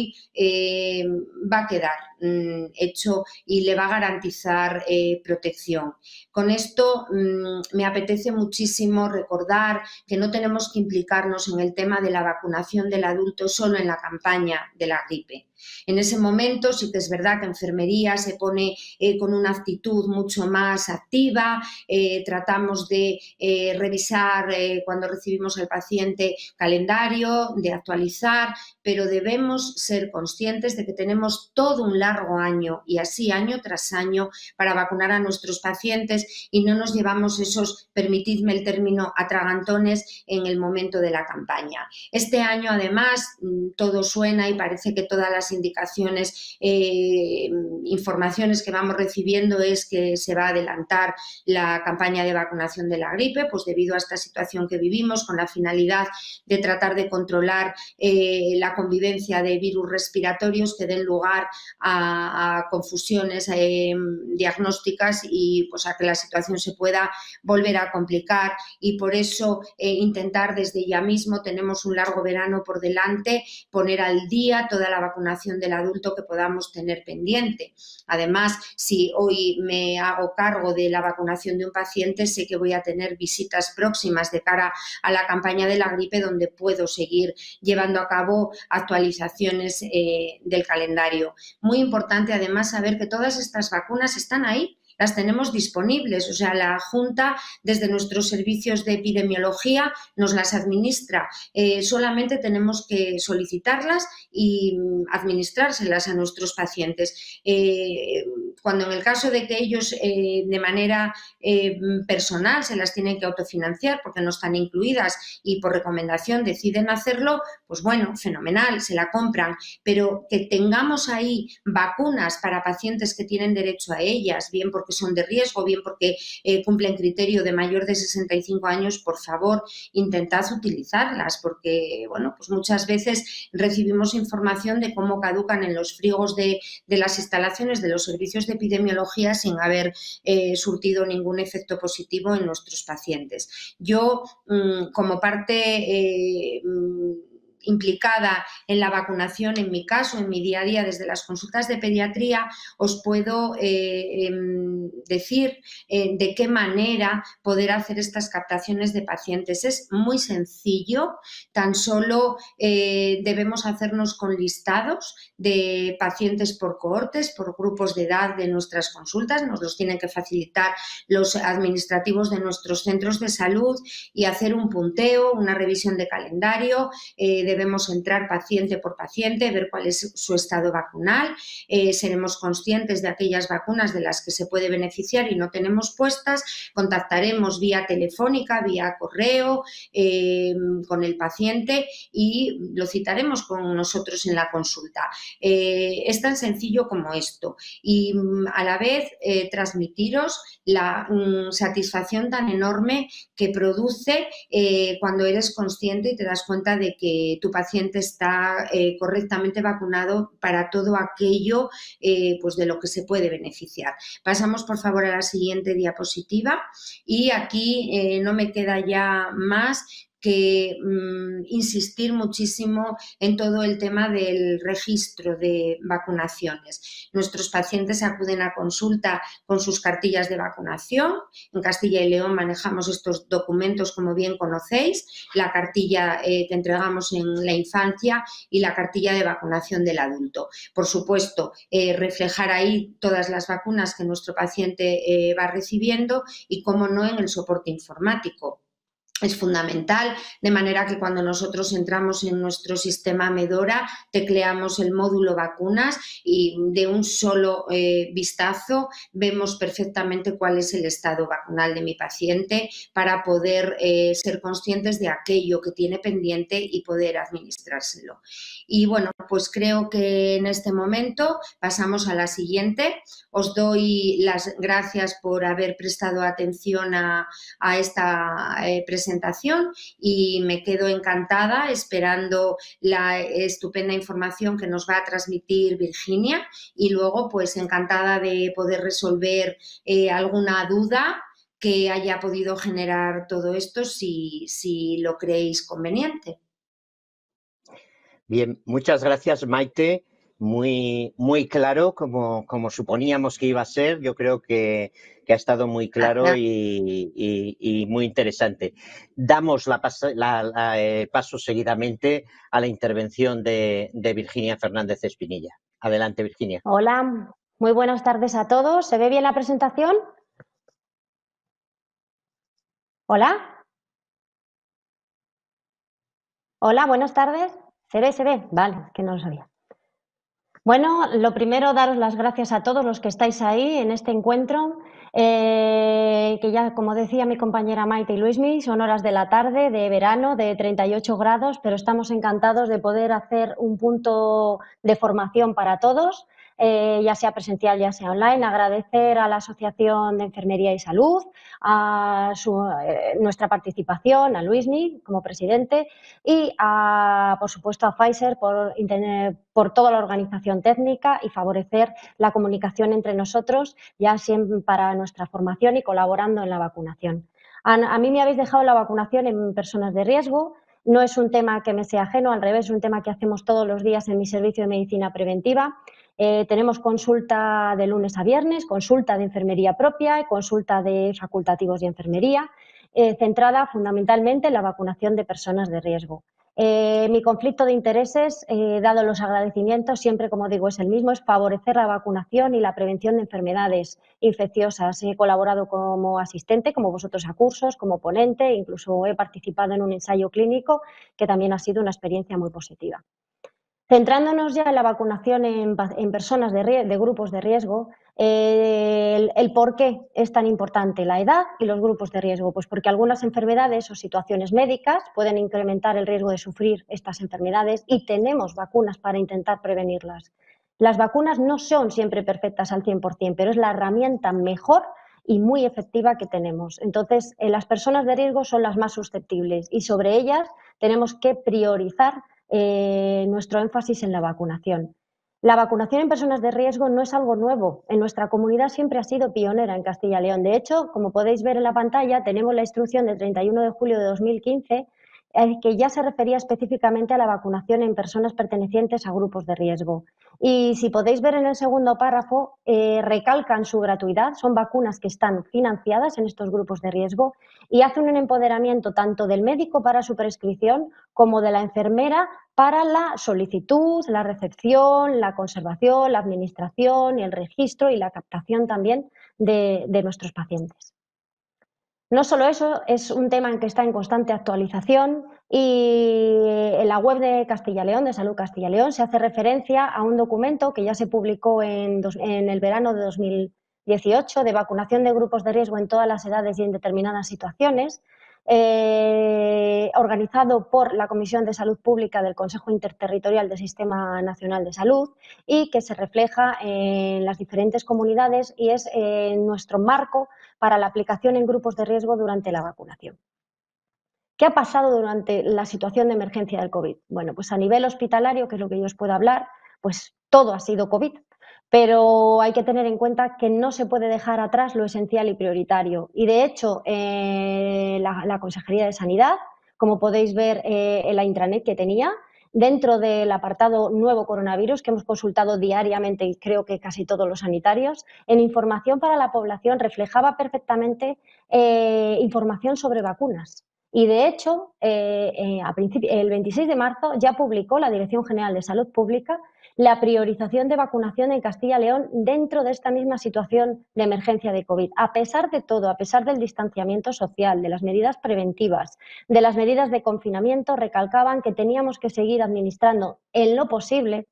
va a quedar hecho y le va a garantizar protección. Con esto me apetece muchísimo recordar que no tenemos que implicarnos en el tema de la vacunación del adulto solo en la campaña de la gripe. En ese momento sí que es verdad que enfermería se pone con una actitud mucho más activa, tratamos de revisar cuando recibimos al paciente calendario, de actualizar, pero debemos ser conscientes de que tenemos todo un largo año y así año tras año para vacunar a nuestros pacientes y no nos llevamos esos, permitidme el término, atragantones en el momento de la campaña. Este año además todo suena y parece que todas las indicaciones, informaciones que vamos recibiendo es que se va a adelantar la campaña de vacunación de la gripe, pues debido a esta situación que vivimos con la finalidad de tratar de controlar la convivencia de virus respiratorios que den lugar a confusiones diagnósticas y pues a que la situación se pueda volver a complicar y por eso intentar desde ya mismo, tenemos un largo verano por delante, poner al día toda la vacunación del adulto que podamos tener pendiente. Además, si hoy me hago cargo de la vacunación de un paciente, sé que voy a tener visitas próximas de cara a la campaña de la gripe donde puedo seguir llevando a cabo actualizaciones del calendario. Muy importante además saber que todas estas vacunas están ahí, las tenemos disponibles, o sea, la Junta desde nuestros servicios de epidemiología nos las administra, solamente tenemos que solicitarlas y administrárselas a nuestros pacientes. Cuando en el caso de que ellos de manera personal se las tienen que autofinanciar porque no están incluidas y por recomendación deciden hacerlo, pues bueno, fenomenal, se la compran, pero que tengamos ahí vacunas para pacientes que tienen derecho a ellas, bien porque son de riesgo, bien porque cumplen criterio de mayor de 65 años, por favor, intentad utilizarlas porque, bueno, pues muchas veces recibimos información de cómo caducan en los frigos de las instalaciones de los servicios de epidemiología sin haber surtido ningún efecto positivo en nuestros pacientes. Yo, como parte implicada en la vacunación, en mi caso, en mi día a día, desde las consultas de pediatría, os puedo decir de qué manera poder hacer estas captaciones de pacientes. Es muy sencillo, tan solo debemos hacernos con listados de pacientes por cohortes, por grupos de edad de nuestras consultas, nos los tienen que facilitar los administrativos de nuestros centros de salud y hacer un punteo, una revisión de calendario, de debemos entrar paciente por paciente, ver cuál es su estado vacunal, seremos conscientes de aquellas vacunas de las que se puede beneficiar y no tenemos puestas, contactaremos vía telefónica, vía correo con el paciente y lo citaremos con nosotros en la consulta. Es tan sencillo como esto y a la vez transmitiros la satisfacción tan enorme que produce cuando eres consciente y te das cuenta de que tu paciente está correctamente vacunado para todo aquello pues de lo que se puede beneficiar. Pasamos por favor a la siguiente diapositiva y aquí no me queda ya más que insistir muchísimo en todo el tema del registro de vacunaciones. Nuestros pacientes acuden a consulta con sus cartillas de vacunación. En Castilla y León manejamos estos documentos, como bien conocéis, la cartilla que entregamos en la infancia y la cartilla de vacunación del adulto. Por supuesto, reflejar ahí todas las vacunas que nuestro paciente va recibiendo y, cómo no, en el soporte informático. Es fundamental, de manera que cuando nosotros entramos en nuestro sistema Medora, tecleamos el módulo vacunas y de un solo vistazo vemos perfectamente cuál es el estado vacunal de mi paciente para poder ser conscientes de aquello que tiene pendiente y poder administrárselo. Y bueno, pues creo que en este momento pasamos a la siguiente. Os doy las gracias por haber prestado atención a esta presentación y me quedo encantada esperando la estupenda información que nos va a transmitir Virginia y luego pues encantada de poder resolver alguna duda que haya podido generar todo esto si lo creéis conveniente. Bien, muchas gracias, Maite. Muy claro, como suponíamos que iba a ser. Yo creo que ha estado muy claro y muy interesante. Damos paso seguidamente a la intervención de Virginia Fernández Espinilla. Adelante, Virginia. Hola, muy buenas tardes a todos. ¿Se ve bien la presentación? ¿Hola? Hola, buenas tardes. ¿Se ve? ¿Se ve? Vale, es que no lo sabía. Bueno, lo primero, daros las gracias a todos los que estáis ahí en este encuentro, que ya, como decía mi compañera Maite y Luismi, son horas de la tarde, de verano, de 38 grados, pero estamos encantados de poder hacer un punto de formación para todos, ya sea presencial, ya sea online. Agradecer a la Asociación de Enfermería y Salud, a nuestra participación, a Luismi como presidente y, por supuesto, a Pfizer por toda la organización técnica y favorecer la comunicación entre nosotros, ya siempre para nuestra formación y colaborando en la vacunación. A mí me habéis dejado la vacunación en personas de riesgo. No es un tema que me sea ajeno, al revés, es un tema que hacemos todos los días en mi servicio de medicina preventiva. Tenemos consulta de lunes a viernes, consulta de enfermería propia y consulta de facultativos de enfermería, centrada fundamentalmente en la vacunación de personas de riesgo. Mi conflicto de intereses, dado los agradecimientos, siempre, como digo, es el mismo, es favorecer la vacunación y la prevención de enfermedades infecciosas. He colaborado como asistente, como vosotros, a cursos, como ponente, incluso he participado en un ensayo clínico que también ha sido una experiencia muy positiva. Centrándonos ya en la vacunación en personas de grupos de riesgo, el por qué es tan importante la edad y los grupos de riesgo. Pues porque algunas enfermedades o situaciones médicas pueden incrementar el riesgo de sufrir estas enfermedades y tenemos vacunas para intentar prevenirlas. Las vacunas no son siempre perfectas al 100%, pero es la herramienta mejor y muy efectiva que tenemos. Entonces, las personas de riesgo son las más susceptibles y sobre ellas tenemos que priorizar nuestro énfasis en la vacunación. La vacunación en personas de riesgo no es algo nuevo. En nuestra comunidad siempre ha sido pionera en Castilla y León. De hecho, como podéis ver en la pantalla, tenemos la instrucción del 31 de julio de 2015 que ya se refería específicamente a la vacunación en personas pertenecientes a grupos de riesgo. Y si podéis ver en el segundo párrafo, recalcan su gratuidad. Son vacunas que están financiadas en estos grupos de riesgo y hacen un empoderamiento tanto del médico para su prescripción como de la enfermera para la solicitud, la recepción, la conservación, la administración, el registro y la captación también de nuestros pacientes. No solo eso, es un tema en que está en constante actualización y en la web de Castilla y León, de Salud Castilla y León, se hace referencia a un documento que ya se publicó en el verano de 2018 de vacunación de grupos de riesgo en todas las edades y en determinadas situaciones, organizado por la Comisión de Salud Pública del Consejo Interterritorial del Sistema Nacional de Salud y que se refleja en las diferentes comunidades y es nuestro marco para la aplicación en grupos de riesgo durante la vacunación. ¿Qué ha pasado durante la situación de emergencia del COVID? Bueno, pues a nivel hospitalario, que es lo que yo os puedo hablar, pues todo ha sido COVID. Pero hay que tener en cuenta que no se puede dejar atrás lo esencial y prioritario. Y de hecho, la Consejería de Sanidad, como podéis ver en la intranet que tenía, dentro del apartado nuevo coronavirus que hemos consultado diariamente y creo que casi todos los sanitarios, en información para la población reflejaba perfectamente información sobre vacunas. Y de hecho, el 26 de marzo ya publicó la Dirección General de Salud Pública la priorización de vacunación en Castilla y León dentro de esta misma situación de emergencia de COVID. A pesar de todo, a pesar del distanciamiento social, de las medidas preventivas, de las medidas de confinamiento, recalcaban que teníamos que seguir administrando en lo posible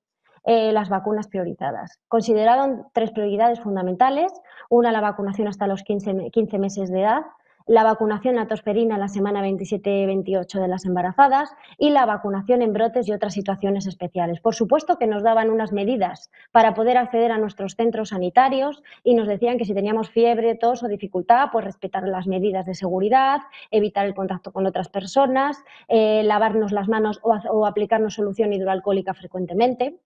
las vacunas priorizadas. Consideraron 3 prioridades fundamentales: una, la vacunación hasta los 15 meses de edad; la vacunación a tosferina en la semana 27-28 de las embarazadas y la vacunación en brotes y otras situaciones especiales. Por supuesto que nos daban unas medidas para poder acceder a nuestros centros sanitarios y nos decían que si teníamos fiebre, tos o dificultad, pues respetar las medidas de seguridad, evitar el contacto con otras personas, lavarnos las manos o aplicarnos solución hidroalcohólica frecuentemente.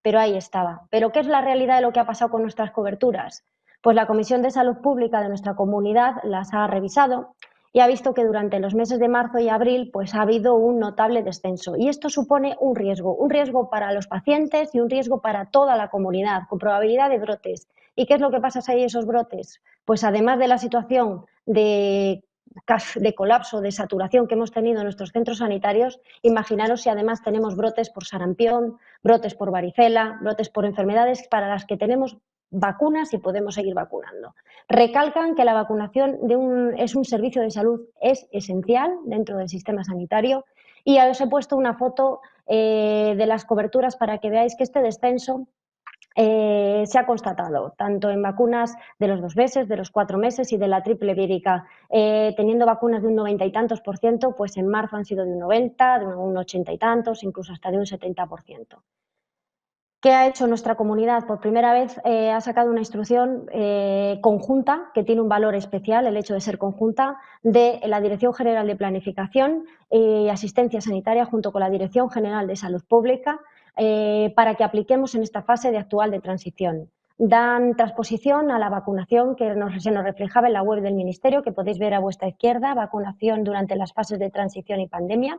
Pero ahí estaba. ¿Pero qué es la realidad de lo que ha pasado con nuestras coberturas? Pues la Comisión de Salud Pública de nuestra comunidad las ha revisado y ha visto que durante los meses de marzo y abril pues ha habido un notable descenso y esto supone un riesgo para los pacientes y un riesgo para toda la comunidad, con probabilidad de brotes. ¿Y qué es lo que pasa si hay esos brotes? Pues además de la situación de colapso, de saturación que hemos tenido en nuestros centros sanitarios, imaginaros si además tenemos brotes por sarampión, brotes por varicela, brotes por enfermedades para las que tenemos vacunas y podemos seguir vacunando. Recalcan que la vacunación es un servicio de salud, es esencial dentro del sistema sanitario y os he puesto una foto de las coberturas para que veáis que este descenso se ha constatado tanto en vacunas de los 2 meses, de los 4 meses y de la triple vírica, teniendo vacunas de un 90 y tantos %, pues en marzo han sido de un 90, de un 80 y tantos, incluso hasta de un 70%. ¿Qué ha hecho nuestra comunidad? Por primera vez ha sacado una instrucción conjunta, que tiene un valor especial, el hecho de ser conjunta, de la Dirección General de Planificación y Asistencia Sanitaria junto con la Dirección General de Salud Pública para que apliquemos en esta fase actual de transición. Dan transposición a la vacunación que se nos reflejaba en la web del Ministerio, que podéis ver a vuestra izquierda, vacunación durante las fases de transición y pandemia.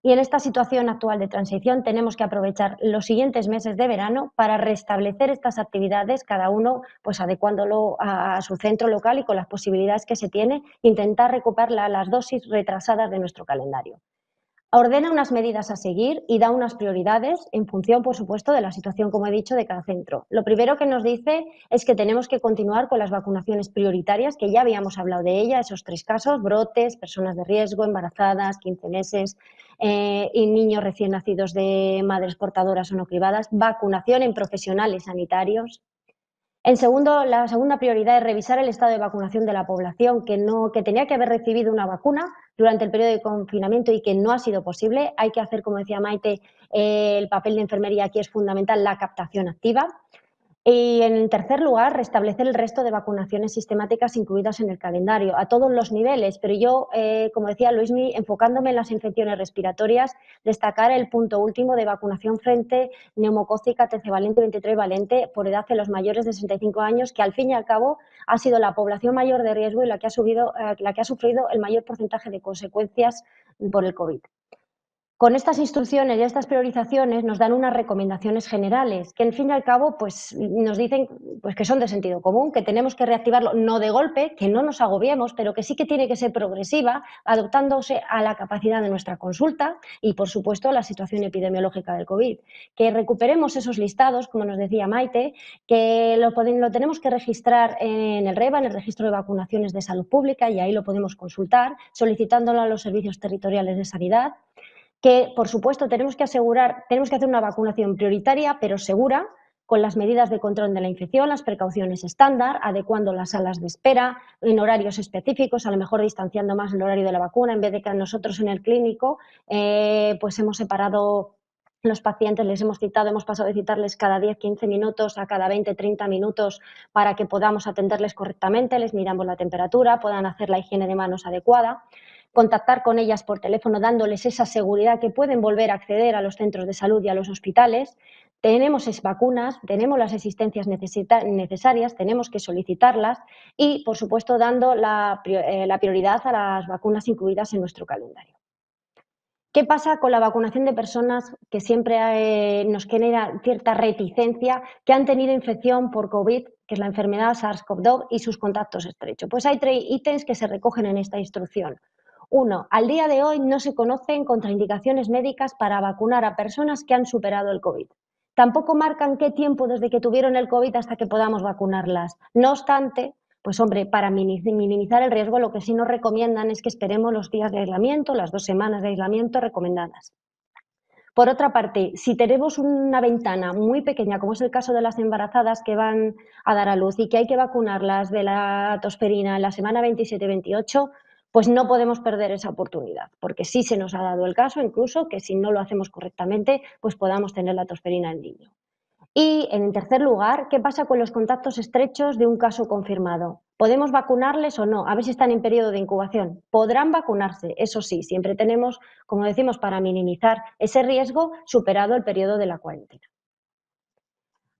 Y en esta situación actual de transición tenemos que aprovechar los siguientes meses de verano para restablecer estas actividades, cada uno pues adecuándolo a su centro local y con las posibilidades que se tiene, intentar recuperar las dosis retrasadas de nuestro calendario. Ordena unas medidas a seguir y da unas prioridades en función, por supuesto, de la situación, como he dicho, de cada centro. Lo primero que nos dice es que tenemos que continuar con las vacunaciones prioritarias, que ya habíamos hablado de ellas, esos 3 casos: brotes, personas de riesgo, embarazadas, 15 meses y niños recién nacidos de madres portadoras o no cribadas, vacunación en profesionales sanitarios. La segunda prioridad es revisar el estado de vacunación de la población que tenía que haber recibido una vacuna durante el periodo de confinamiento y que no ha sido posible. Hay que hacer, como decía Maite, el papel de enfermería aquí es fundamental, la captación activa. Y en tercer lugar, restablecer el resto de vacunaciones sistemáticas incluidas en el calendario a todos los niveles, pero yo, como decía Luismi, enfocándome en las infecciones respiratorias, destacar el punto último de vacunación frente neumocócica, TC valente, 23 valente por edad de los mayores de 65 años, que al fin y al cabo ha sido la población mayor de riesgo y la que ha sufrido el mayor porcentaje de consecuencias por el COVID. Con estas instrucciones y estas priorizaciones nos dan unas recomendaciones generales que, al fin y al cabo, pues, nos dicen pues, que son de sentido común, que tenemos que reactivarlo no de golpe, que no nos agobiemos, pero que sí que tiene que ser progresiva, adaptándose a la capacidad de nuestra consulta y, por supuesto, a la situación epidemiológica del COVID. Que recuperemos esos listados, como nos decía Maite, que lo tenemos que registrar en el REVA, en el Registro de Vacunaciones de Salud Pública, y ahí lo podemos consultar, solicitándolo a los servicios territoriales de sanidad. Que, por supuesto, tenemos que hacer una vacunación prioritaria, pero segura, con las medidas de control de la infección, las precauciones estándar, adecuando las salas de espera en horarios específicos, a lo mejor distanciando más el horario de la vacuna, en vez de que nosotros en el clínico pues hemos separado los pacientes, les hemos citado, hemos pasado de citarles cada 10-15 minutos a cada 20-30 minutos para que podamos atenderles correctamente, les miramos la temperatura, puedan hacer la higiene de manos adecuada. Contactar con ellas por teléfono dándoles esa seguridad que pueden volver a acceder a los centros de salud y a los hospitales. Tenemos vacunas, tenemos las asistencias necesarias, tenemos que solicitarlas y, por supuesto, dando la prioridad a las vacunas incluidas en nuestro calendario. ¿Qué pasa con la vacunación de personas que siempre nos genera cierta reticencia, que han tenido infección por COVID, que es la enfermedad SARS-CoV-2 y sus contactos estrechos? Pues hay 3 ítems que se recogen en esta instrucción. 1. Al día de hoy no se conocen contraindicaciones médicas para vacunar a personas que han superado el COVID. Tampoco marcan qué tiempo desde que tuvieron el COVID hasta que podamos vacunarlas. No obstante, pues hombre, para minimizar el riesgo, lo que sí nos recomiendan es que esperemos los días de aislamiento, las 2 semanas de aislamiento recomendadas. Por otra parte, si tenemos una ventana muy pequeña, como es el caso de las embarazadas que van a dar a luz y que hay que vacunarlas de la tosferina en la semana 27-28, pues no podemos perder esa oportunidad, porque sí se nos ha dado el caso incluso que si no lo hacemos correctamente, pues podamos tener la tosferina en niño. Y, en tercer lugar, ¿qué pasa con los contactos estrechos de un caso confirmado? ¿Podemos vacunarles o no? A ver si están en periodo de incubación. Podrán vacunarse, eso sí, siempre tenemos, como decimos, para minimizar ese riesgo, superado el periodo de la cuarentena.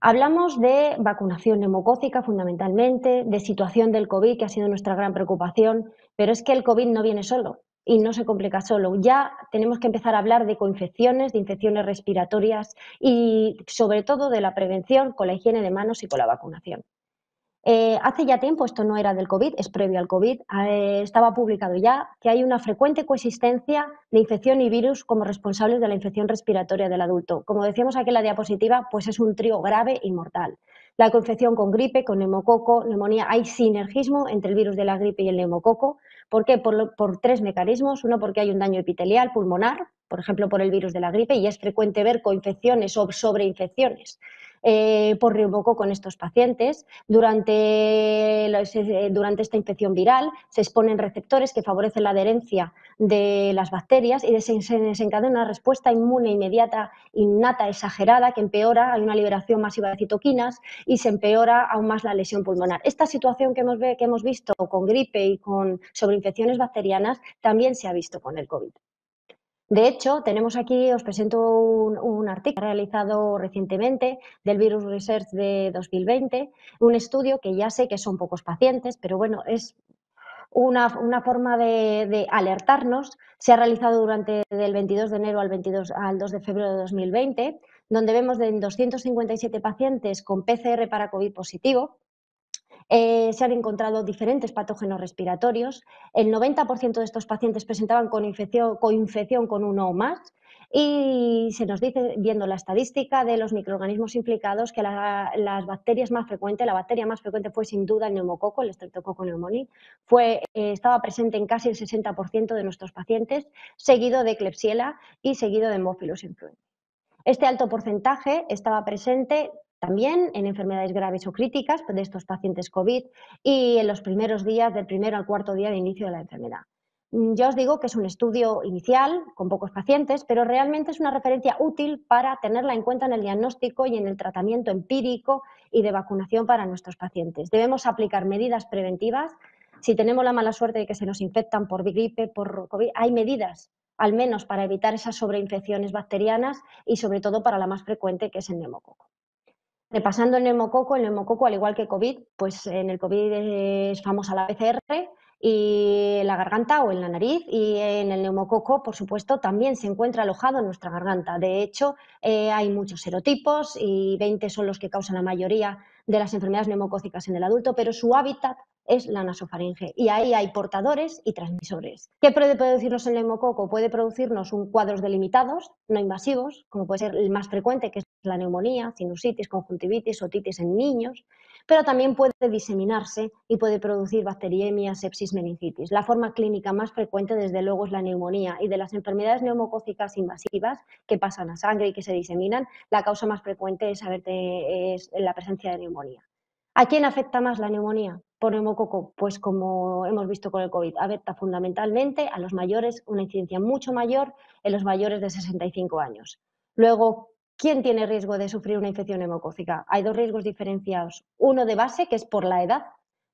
Hablamos de vacunación neumocócica fundamentalmente, de situación del COVID, que ha sido nuestra gran preocupación, pero es que el COVID no viene solo y no se complica solo. Ya tenemos que empezar a hablar de coinfecciones, de infecciones respiratorias y sobre todo de la prevención con la higiene de manos y con la vacunación. Hace ya tiempo, esto no era del COVID, es previo al COVID, estaba publicado ya que hay una frecuente coexistencia de infección y virus como responsables de la infección respiratoria del adulto. Como decíamos aquí en la diapositiva, pues es un trío grave y mortal. La coinfección con gripe, con neumococo, neumonía, hay sinergismo entre el virus de la gripe y el neumococo. ¿Por qué? Por 3 mecanismos. Uno, porque hay un daño epitelial pulmonar, por ejemplo, por el virus de la gripe, y es frecuente ver coinfecciones o sobreinfecciones por neumococo en estos pacientes. Durante esta infección viral se exponen receptores que favorecen la adherencia de las bacterias y se desencadena una respuesta inmune inmediata, innata, exagerada, que empeora, hay una liberación masiva de citoquinas y se empeora aún más la lesión pulmonar. Esta situación que hemos visto con gripe y con sobreinfecciones bacterianas también se ha visto con el COVID. De hecho, tenemos aquí, os presento un artículo realizado recientemente del Virus Research de 2020, un estudio que ya sé que son pocos pacientes, pero bueno, es una forma de alertarnos. Se ha realizado durante del 22 de enero al 2 de febrero de 2020, donde vemos de 257 pacientes con PCR para COVID positivo. Se han encontrado diferentes patógenos respiratorios. El 90% de estos pacientes presentaban coinfección con uno o más. Y se nos dice, viendo la estadística de los microorganismos implicados, que la bacteria más frecuente fue sin duda el neumococo, el Streptococcus pneumoniae. Estaba presente en casi el 60% de nuestros pacientes, seguido de Klebsiella y seguido de Haemophilus influenzae. Este alto porcentaje estaba presente también en enfermedades graves o críticas de estos pacientes COVID y en los primeros días, del primero al cuarto día de inicio de la enfermedad. Ya os digo que es un estudio inicial con pocos pacientes, pero realmente es una referencia útil para tenerla en cuenta en el diagnóstico y en el tratamiento empírico y de vacunación para nuestros pacientes. Debemos aplicar medidas preventivas. Si tenemos la mala suerte de que se nos infectan por gripe, por COVID, hay medidas al menos para evitar esas sobreinfecciones bacterianas y sobre todo para la más frecuente, que es el neumococo. Repasando el neumococo, al igual que COVID, pues en el COVID es famosa la PCR y en la garganta o en la nariz, y en el neumococo, por supuesto, también se encuentra alojado en nuestra garganta. De hecho, hay muchos serotipos y 20 son los que causan la mayoría de las enfermedades neumocócicas en el adulto, pero su hábitat es la nasofaringe y ahí hay portadores y transmisores. ¿Qué puede producirnos el neumococo? Puede producirnos cuadros delimitados, no invasivos, como puede ser el más frecuente, que es la neumonía, sinusitis, conjuntivitis, otitis en niños, pero también puede diseminarse y puede producir bacteriemia, sepsis, meningitis. La forma clínica más frecuente, desde luego, es la neumonía, y de las enfermedades neumocócicas invasivas que pasan a sangre y que se diseminan, la causa más frecuente es la presencia de neumonía. ¿A quién afecta más la neumonía por neumococo? Pues como hemos visto con el COVID, afecta fundamentalmente a los mayores, una incidencia mucho mayor en los mayores de 65 años. Luego, ¿quién tiene riesgo de sufrir una infección neumocócica? Hay dos riesgos diferenciados. Uno de base, que es por la edad,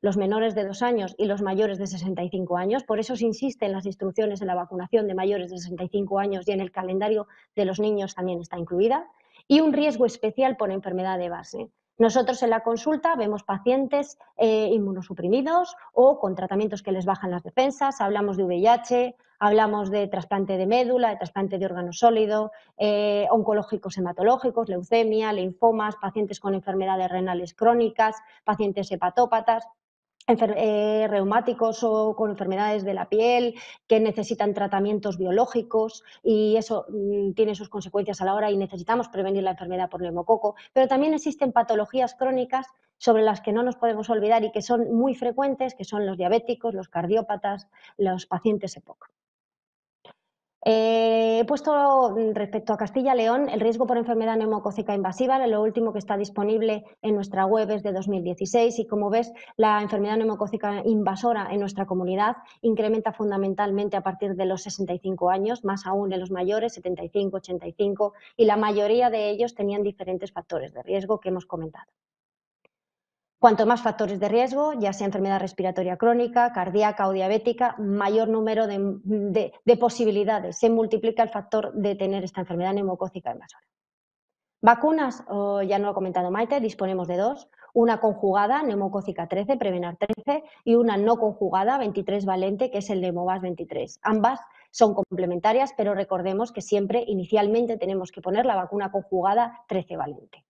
los menores de 2 años y los mayores de 65 años. Por eso se insiste en las instrucciones en la vacunación de mayores de 65 años y en el calendario de los niños también está incluida. Y un riesgo especial por enfermedad de base. Nosotros en la consulta vemos pacientes inmunosuprimidos o con tratamientos que les bajan las defensas, hablamos de VIH, hablamos de trasplante de médula, de trasplante de órgano sólido, oncológicos hematológicos, leucemia, linfomas, pacientes con enfermedades renales crónicas, pacientes hepatópatas, reumáticos o con enfermedades de la piel que necesitan tratamientos biológicos, y eso tiene sus consecuencias a la hora y necesitamos prevenir la enfermedad por neumococo. Pero también existen patologías crónicas sobre las que no nos podemos olvidar y que son muy frecuentes, que son los diabéticos, los cardiópatas, los pacientes EPOC. He puesto respecto a Castilla y León el riesgo por enfermedad neumocócica invasiva. Lo último que está disponible en nuestra web es de 2016 y, como ves, la enfermedad neumocócica invasora en nuestra comunidad incrementa fundamentalmente a partir de los 65 años, más aún en los mayores, 75, 85, y la mayoría de ellos tenían diferentes factores de riesgo que hemos comentado. Cuanto más factores de riesgo, ya sea enfermedad respiratoria crónica, cardíaca o diabética, mayor número de posibilidades. Se multiplica el factor de tener esta enfermedad neumocócica invasora. Vacunas, ya no lo ha comentado Maite, disponemos de dos. Una conjugada, neumocócica 13, Prevenar 13, y una no conjugada, 23 valente, que es el Neumovas 23. Ambas son complementarias, pero recordemos que siempre inicialmente tenemos que poner la vacuna conjugada 13 valente.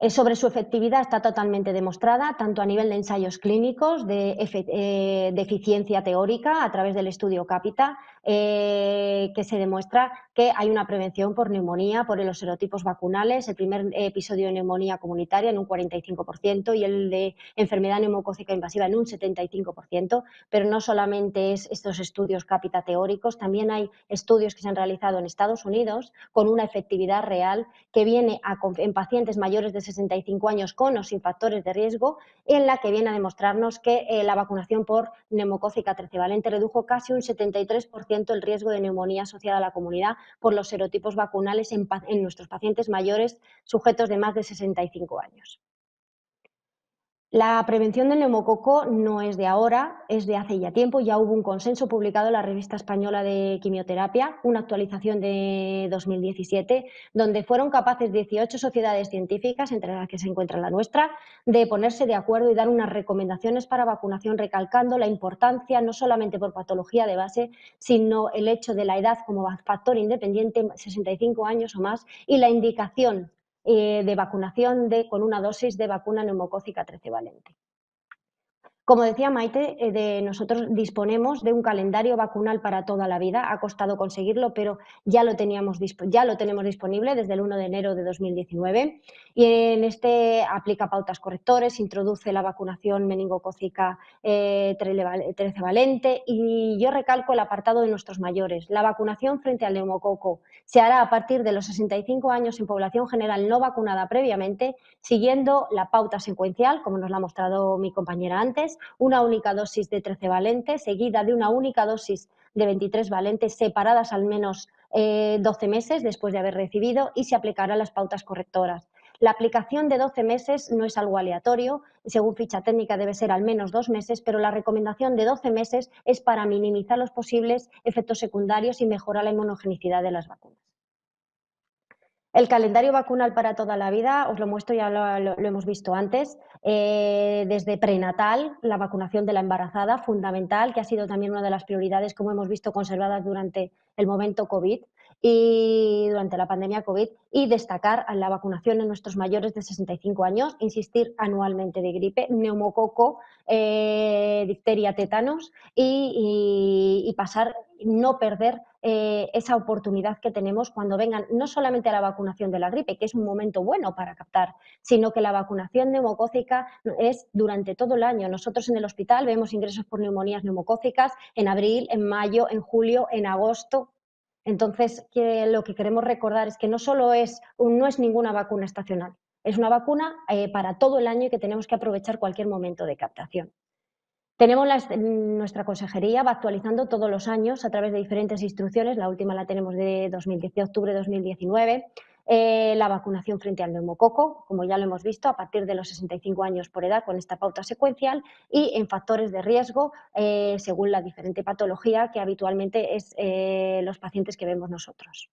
Sobre su efectividad está totalmente demostrada, tanto a nivel de ensayos clínicos, de eficiencia teórica a través del estudio CAPITA, que se demuestra que hay una prevención por neumonía por los serotipos vacunales, el primer episodio de neumonía comunitaria en un 45% y el de enfermedad neumocócica invasiva en un 75%, pero no solamente es estos estudios CAPITA teóricos, también hay estudios que se han realizado en Estados Unidos con una efectividad real que viene en pacientes mayores de 65 años con o sin factores de riesgo, en la que viene a demostrarnos que la vacunación por neumocócica 13 valente redujo casi un 73% el riesgo de neumonía asociada a la comunidad por los serotipos vacunales en nuestros pacientes mayores sujetos de más de 65 años. La prevención del neumococo no es de ahora, es de hace ya tiempo. Ya hubo un consenso publicado en la Revista Española de Quimioterapia, una actualización de 2017, donde fueron capaces 18 sociedades científicas, entre las que se encuentra la nuestra, de ponerse de acuerdo y dar unas recomendaciones para vacunación, recalcando la importancia no solamente por patología de base, sino el hecho de la edad como factor independiente, 65 años o más, y la indicación de vacunación con una dosis de vacuna neumocócica 13 valente. Como decía Maite, nosotros disponemos de un calendario vacunal para toda la vida. Ha costado conseguirlo, pero ya lo tenemos disponible desde el 1 de enero de 2019. Y en este aplica pautas correctores, introduce la vacunación meningocócica 13 valente, y yo recalco el apartado de nuestros mayores. La vacunación frente al neumococo se hará a partir de los 65 años en población general no vacunada previamente, siguiendo la pauta secuencial, como nos la ha mostrado mi compañera antes: una única dosis de 13 valente, seguida de una única dosis de 23 valentes, separadas al menos 12 meses después de haber recibido, y se aplicarán las pautas correctoras. La aplicación de 12 meses no es algo aleatorio, según ficha técnica debe ser al menos 2 meses, pero la recomendación de 12 meses es para minimizar los posibles efectos secundarios y mejorar la inmunogenicidad de las vacunas. El calendario vacunal para toda la vida, os lo muestro, ya lo hemos visto antes, desde prenatal, la vacunación de la embarazada, fundamental, que ha sido también una de las prioridades, como hemos visto, conservadas durante el momento COVID y durante la pandemia COVID, y destacar la vacunación en nuestros mayores de 65 años, insistir anualmente de gripe, neumococo, difteria, tétanos y pasar, no perder esa oportunidad que tenemos cuando vengan no solamente a la vacunación de la gripe, que es un momento bueno para captar, sino que la vacunación neumocócica es durante todo el año. Nosotros en el hospital vemos ingresos por neumonías neumocócicas en abril, en mayo, en julio, en agosto. Entonces, lo que queremos recordar es que no es ninguna vacuna estacional, es una vacuna para todo el año y que tenemos que aprovechar cualquier momento de captación. Tenemos nuestra consejería va actualizando todos los años a través de diferentes instrucciones, la última la tenemos de octubre de 2019, la vacunación frente al neumococo, como ya lo hemos visto, a partir de los 65 años por edad con esta pauta secuencial y en factores de riesgo según la diferente patología que habitualmente es los pacientes que vemos nosotros.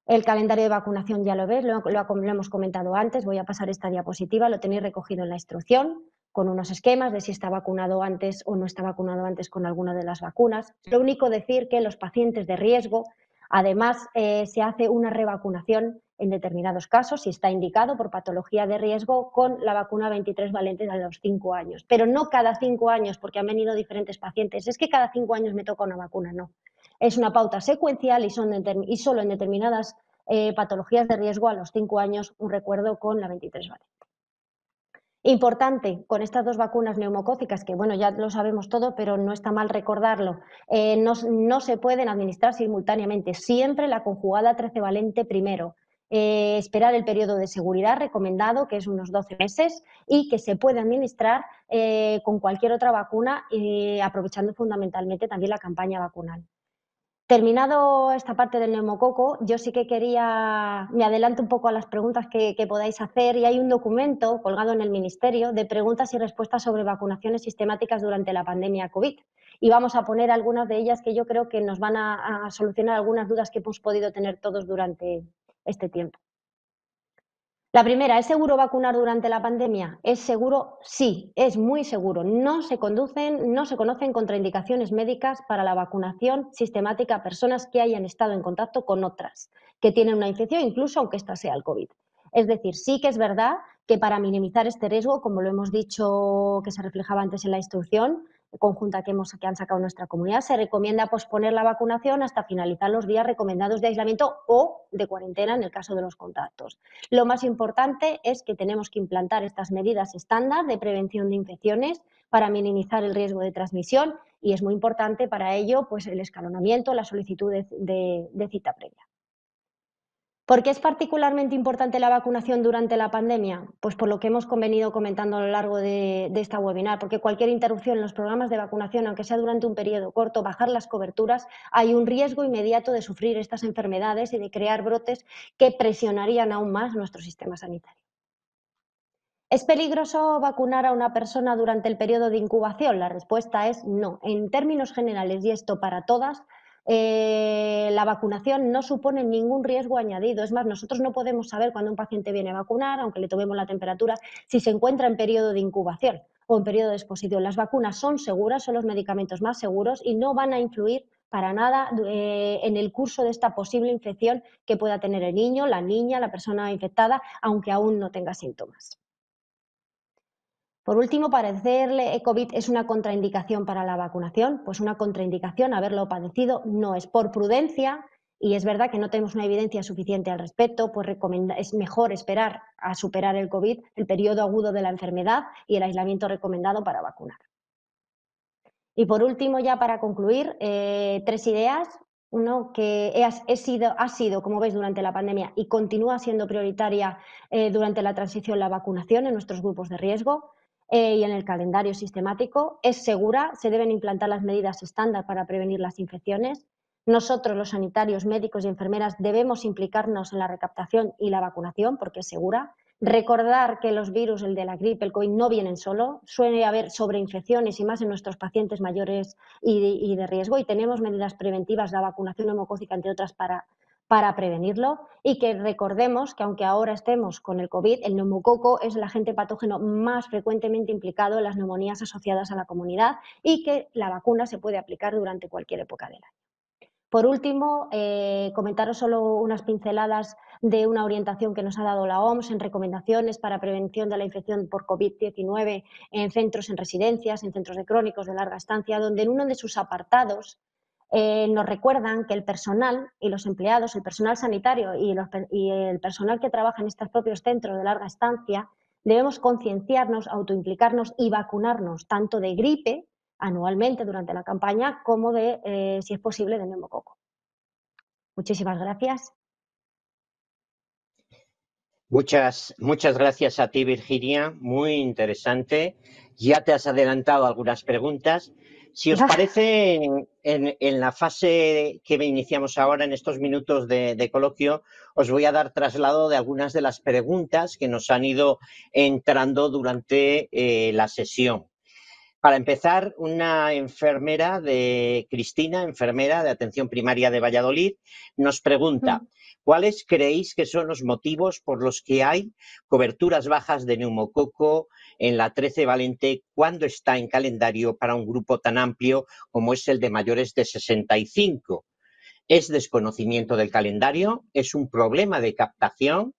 El calendario de vacunación ya lo ves, lo hemos comentado antes, voy a pasar esta diapositiva, lo tenéis recogido en la instrucción, con unos esquemas de si está vacunado antes o no está vacunado antes con alguna de las vacunas. Lo único decir que los pacientes de riesgo, además, se hace una revacunación en determinados casos, si está indicado por patología de riesgo, con la vacuna 23 valente a los 5 años. Pero no cada 5 años, porque han venido diferentes pacientes. Es que cada 5 años me toca una vacuna, no. Es una pauta secuencial y solo en determinadas patologías de riesgo a los 5 años un recuerdo con la 23 valente. Importante, con estas dos vacunas neumocócicas, que bueno, ya lo sabemos todo, pero no está mal recordarlo, no se pueden administrar simultáneamente, siempre la conjugada 13 valente primero. Esperar el periodo de seguridad recomendado, que es unos 12 meses, y que se puede administrar con cualquier otra vacuna, aprovechando fundamentalmente también la campaña vacunal. Terminado esta parte del neumococo, yo sí que me adelanto un poco a las preguntas que podáis hacer, y hay un documento colgado en el Ministerio de preguntas y respuestas sobre vacunaciones sistemáticas durante la pandemia COVID. Y vamos a poner algunas de ellas que yo creo que nos van a solucionar algunas dudas que hemos podido tener todos durante este tiempo. La primera, ¿es seguro vacunar durante la pandemia? ¿Es seguro? Sí, es muy seguro. No se conocen contraindicaciones médicas para la vacunación sistemática a personas que hayan estado en contacto con otras, que tienen una infección, incluso aunque esta sea el COVID. Es decir, sí que es verdad que para minimizar este riesgo, como lo hemos dicho, que se reflejaba antes en la instrucción conjunta que han sacado nuestra comunidad, se recomienda posponer la vacunación hasta finalizar los días recomendados de aislamiento o de cuarentena en el caso de los contactos. Lo más importante es que tenemos que implantar estas medidas estándar de prevención de infecciones para minimizar el riesgo de transmisión, y es muy importante para ello pues, el escalonamiento, la solicitud de cita previa. ¿Por qué es particularmente importante la vacunación durante la pandemia? Pues por lo que hemos venido comentando a lo largo de esta webinar, porque cualquier interrupción en los programas de vacunación, aunque sea durante un periodo corto, bajar las coberturas, hay un riesgo inmediato de sufrir estas enfermedades y de crear brotes que presionarían aún más nuestro sistema sanitario. ¿Es peligroso vacunar a una persona durante el periodo de incubación? La respuesta es no. En términos generales, y esto para todas, la vacunación no supone ningún riesgo añadido. Es más, nosotros no podemos saber cuando un paciente viene a vacunar, aunque le tomemos la temperatura, si se encuentra en periodo de incubación o en periodo de exposición. Las vacunas son seguras, son los medicamentos más seguros y no van a influir para nada en el curso de esta posible infección que pueda tener el niño, la niña, la persona infectada, aunque aún no tenga síntomas. Por último, padecerle COVID es una contraindicación para la vacunación. Pues una contraindicación, haberlo padecido, no es por prudencia, y es verdad que no tenemos una evidencia suficiente al respecto, pues es mejor esperar a superar el COVID, el periodo agudo de la enfermedad y el aislamiento recomendado para vacunar. Y por último, ya para concluir, 3 ideas. Uno, que ha sido, como veis, durante la pandemia y continúa siendo prioritaria durante la transición la vacunación en nuestros grupos de riesgo y en el calendario sistemático. Es segura, se deben implantar las medidas estándar para prevenir las infecciones. Nosotros, los sanitarios, médicos y enfermeras, debemos implicarnos en la recaptación y la vacunación porque es segura. Recordar que los virus, el de la gripe, el COVID, no vienen solo, suele haber sobreinfecciones y más en nuestros pacientes mayores y de riesgo, y tenemos medidas preventivas, la vacunación neumocócica, entre otras, para para prevenirlo y que recordemos que aunque ahora estemos con el COVID, el neumococo es el agente patógeno más frecuentemente implicado en las neumonías asociadas a la comunidad y que la vacuna se puede aplicar durante cualquier época del año. Por último, comentaros solo unas pinceladas de una orientación que nos ha dado la OMS en recomendaciones para prevención de la infección por COVID-19 en centros, en residencias, en centros de crónicos de larga estancia, donde en uno de sus apartados nos recuerdan que el personal y los empleados, el personal sanitario y el personal que trabaja en estos propios centros de larga estancia, debemos concienciarnos, autoimplicarnos y vacunarnos tanto de gripe anualmente durante la campaña como de, si es posible, de neumococo. Muchísimas gracias. Muchas gracias a ti, Virginia. Muy interesante. Ya te has adelantado algunas preguntas. Si os parece, en la fase que iniciamos ahora, en estos minutos de coloquio, os voy a dar traslado de algunas de las preguntas que nos han ido entrando durante la sesión. Para empezar, una enfermera Cristina, enfermera de atención primaria de Valladolid, nos pregunta: ¿cuáles creéis que son los motivos por los que hay coberturas bajas de neumococo en la 13 valente cuando está en calendario para un grupo tan amplio como es el de mayores de 65? ¿Es desconocimiento del calendario? ¿Es un problema de captación?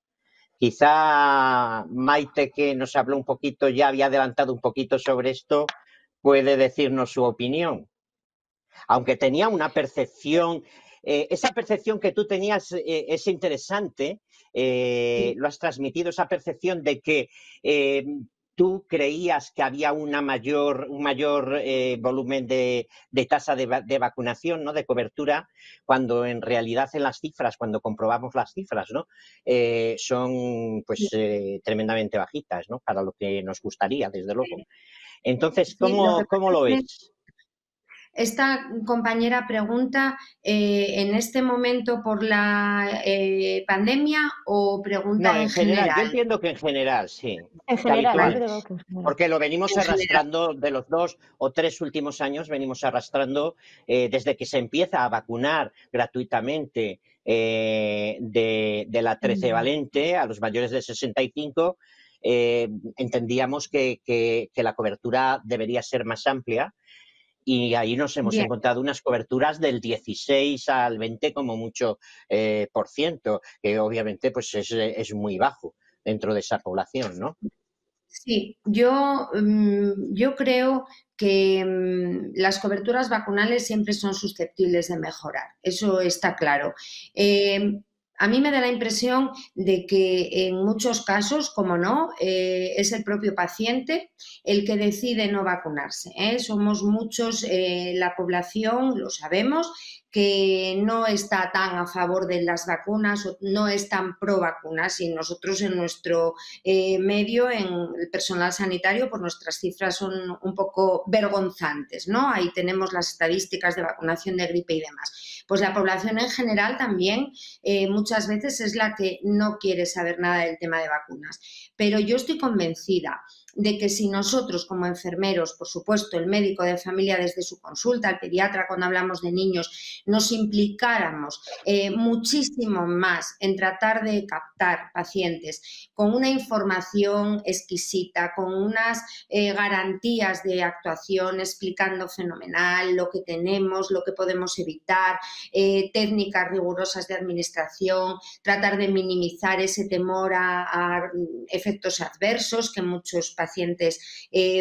Quizá Maite, que nos habló un poquito, ya había adelantado un poquito sobre esto, puede decirnos su opinión. Aunque tenía una percepción, esa percepción que tú tenías es interesante, lo has transmitido, esa percepción de que tú creías que había un mayor volumen de tasa de vacunación, ¿no? De cobertura, cuando en realidad en las cifras, cuando comprobamos las cifras, ¿no? Son pues tremendamente bajitas, ¿no? Para lo que nos gustaría, desde luego. Entonces, ¿cómo lo ves? Esta compañera pregunta en este momento por la pandemia o pregunta No, en general. Yo entiendo que en general, sí. En general, habitual. yo creo que en general. Porque lo venimos arrastrando de los 2 o 3 últimos años, venimos arrastrando desde que se empieza a vacunar gratuitamente de la 13 valente a los mayores de 65. Entendíamos que la cobertura debería ser más amplia. Y ahí nos hemos encontrado unas coberturas del 16 al 20 como mucho por ciento, que obviamente pues es muy bajo dentro de esa población, ¿no? Sí, yo creo que las coberturas vacunales siempre son susceptibles de mejorar, eso está claro. A mí me da la impresión de que en muchos casos, como no, es el propio paciente el que decide no vacunarse, ¿eh? Somos muchos, la población, lo sabemos, que no está tan a favor de las vacunas o no es tan pro vacunas, y nosotros en nuestro medio, en el personal sanitario, pues nuestras cifras son un poco vergonzantes, ¿no? Ahí tenemos las estadísticas de vacunación de gripe y demás. Pues la población en general también muchas veces es la que no quiere saber nada del tema de vacunas. Pero yo estoy convencida de que si nosotros como enfermeros, por supuesto el médico de familia desde su consulta, el pediatra cuando hablamos de niños, nos implicáramos muchísimo más en tratar de captar pacientes con una información exquisita, con unas garantías de actuación, explicando fenomenal lo que tenemos, lo que podemos evitar, técnicas rigurosas de administración, tratar de minimizar ese temor a efectos adversos que muchos pacientes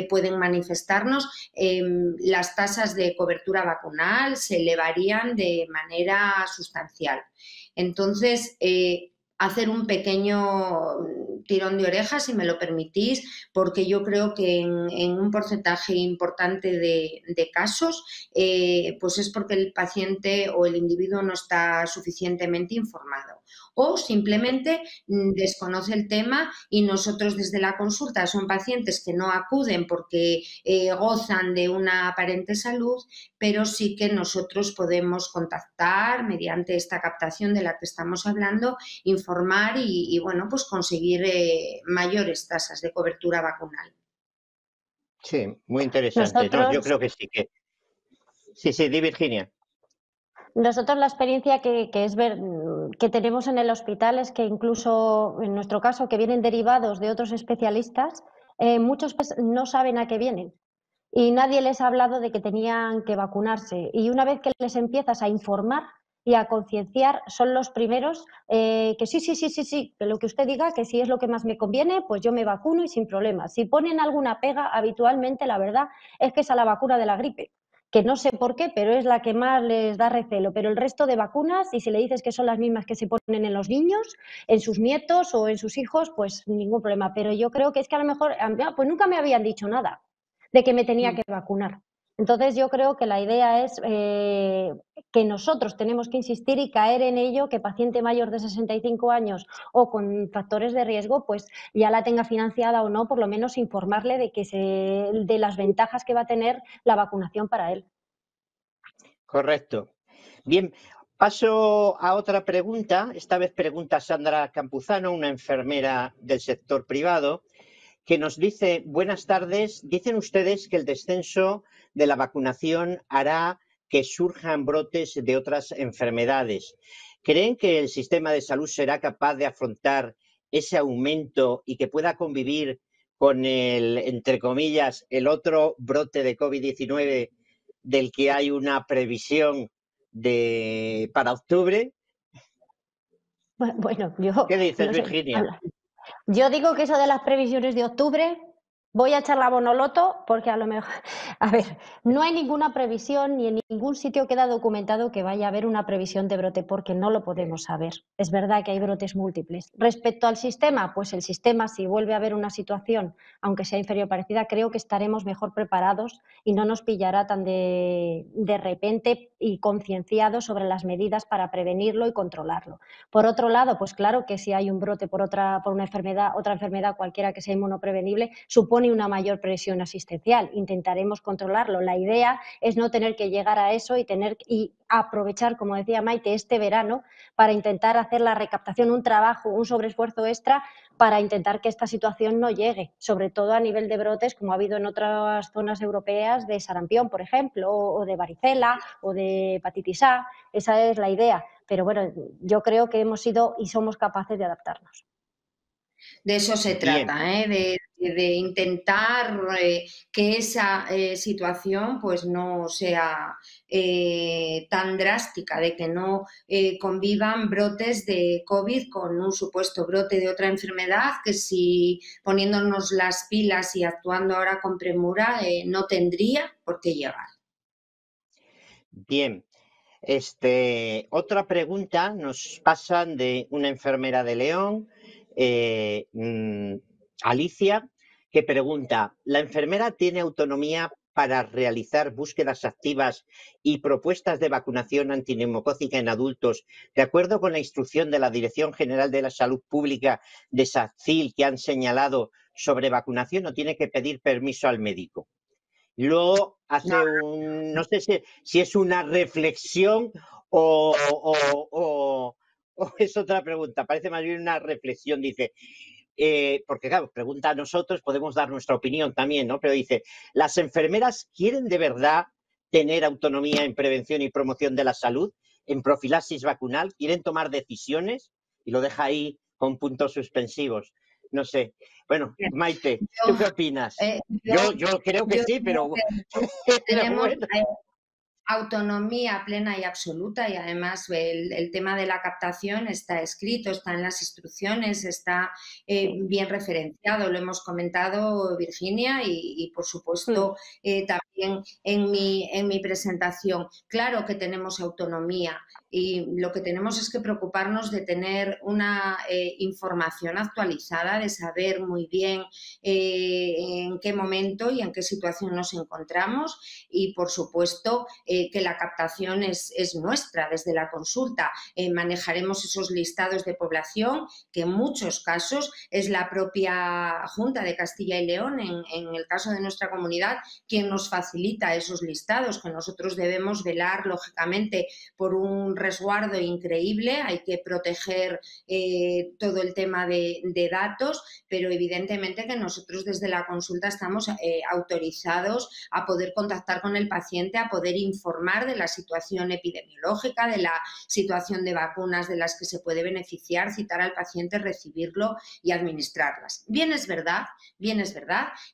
pueden manifestarnos, las tasas de cobertura vacunal se elevarían de manera sustancial. Entonces, hacer un pequeño tirón de orejas, si me lo permitís, porque yo creo que en un porcentaje importante de casos, pues es porque el paciente o el individuo no está suficientemente informado o simplemente desconoce el tema, y nosotros desde la consulta son pacientes que no acuden porque gozan de una aparente salud, pero sí que nosotros podemos contactar mediante esta captación de la que estamos hablando, informar y bueno, pues conseguir mayores tasas de cobertura vacunal. Sí, muy interesante. No, yo creo que sí. Sí, di, Virginia. Nosotros la experiencia que tenemos en el hospital es que incluso en nuestro caso, que vienen derivados de otros especialistas, muchos pues, no saben a qué vienen y nadie les ha hablado de que tenían que vacunarse. Y una vez que les empiezas a informar y a concienciar, son los primeros que sí, que lo que usted diga, que si es lo que más me conviene, pues yo me vacuno y sin problemas. Si ponen alguna pega, habitualmente la verdad es que es a la vacuna de la gripe, que no sé por qué, pero es la que más les da recelo. Pero el resto de vacunas, y si le dices que son las mismas que se ponen en los niños, en sus nietos o en sus hijos, pues ningún problema. Pero yo creo que es que a lo mejor, pues nunca me habían dicho nada de que me tenía que vacunar. Entonces yo creo que la idea es que nosotros tenemos que insistir y caer en ello, que paciente mayor de 65 años o con factores de riesgo, pues ya la tenga financiada o no, por lo menos informarle de las ventajas que va a tener la vacunación para él. Correcto. Bien, paso a otra pregunta. Esta vez pregunta Sandra Campuzano, una enfermera del sector privado, que nos dice: buenas tardes, dicen ustedes que el descenso de la vacunación hará que surjan brotes de otras enfermedades. ¿Creen que el sistema de salud será capaz de afrontar ese aumento y que pueda convivir con el, entre comillas, el otro brote de COVID-19 del que hay una previsión para octubre? Bueno, yo ¿Qué dices, no sé. Virginia? Yo digo que eso de las previsiones de octubre, voy a echar la bonoloto porque a lo mejor, a ver, no hay ninguna previsión ni en ningún sitio queda documentado que vaya a haber una previsión de brote porque no lo podemos saber. Es verdad que hay brotes múltiples. Respecto al sistema, pues el sistema, si vuelve a haber una situación, aunque sea inferior o parecida, creo que estaremos mejor preparados y no nos pillará tan de repente y concienciados sobre las medidas para prevenirlo y controlarlo. Por otro lado, pues claro que si hay un brote por una enfermedad, otra enfermedad cualquiera que sea inmunoprevenible, supone una mayor presión asistencial. Intentaremos controlarlo. La idea es no tener que llegar a eso y aprovechar, como decía Maite, este verano para intentar hacer la recaptación, un trabajo, un sobreesfuerzo extra para intentar que esta situación no llegue, sobre todo a nivel de brotes, como ha habido en otras zonas europeas de sarampión, por ejemplo, o de varicela o de hepatitis A. Esa es la idea. Pero bueno, yo creo que hemos sido y somos capaces de adaptarnos. De eso se trata, de intentar que esa situación pues no sea tan drástica, de que no convivan brotes de COVID con un supuesto brote de otra enfermedad que si poniéndonos las pilas y actuando ahora con premura no tendría por qué llegar. Bien. Otra pregunta nos pasan de una enfermera de León, Alicia, que pregunta: ¿la enfermera tiene autonomía para realizar búsquedas activas y propuestas de vacunación antineumocócica en adultos, de acuerdo con la instrucción de la Dirección General de la Salud Pública de SACIL que han señalado sobre vacunación, o tiene que pedir permiso al médico? Luego hace no sé si es una reflexión o es otra pregunta, parece más bien una reflexión, dice, porque claro, pregunta a nosotros, podemos dar nuestra opinión también, ¿no? Pero dice: ¿las enfermeras quieren de verdad tener autonomía en prevención y promoción de la salud, en profilaxis vacunal? ¿Quieren tomar decisiones? Y lo deja ahí con puntos suspensivos. No sé. Bueno, Maite, ¿tú qué opinas? Yo creo que sí, pero tenemos bueno. autonomía plena y absoluta, y además el tema de la captación está escrito, está en las instrucciones, está bien referenciado, lo hemos comentado Virginia y por supuesto también en mi presentación. Claro que tenemos autonomía y lo que tenemos es que preocuparnos de tener una información actualizada, de saber muy bien en qué momento y en qué situación nos encontramos y por supuesto que la captación es nuestra desde la consulta. Manejaremos esos listados de población que en muchos casos es la propia Junta de Castilla y León, en el caso de nuestra comunidad, quien nos facilita esos listados, que nosotros debemos velar lógicamente por un resguardo increíble. Hay que proteger todo el tema de datos, pero evidentemente que nosotros desde la consulta estamos autorizados a poder contactar con el paciente, a poder informar informar de la situación epidemiológica, de la situación de vacunas de las que se puede beneficiar, citar al paciente, recibirlo y administrarlas. Bien es verdad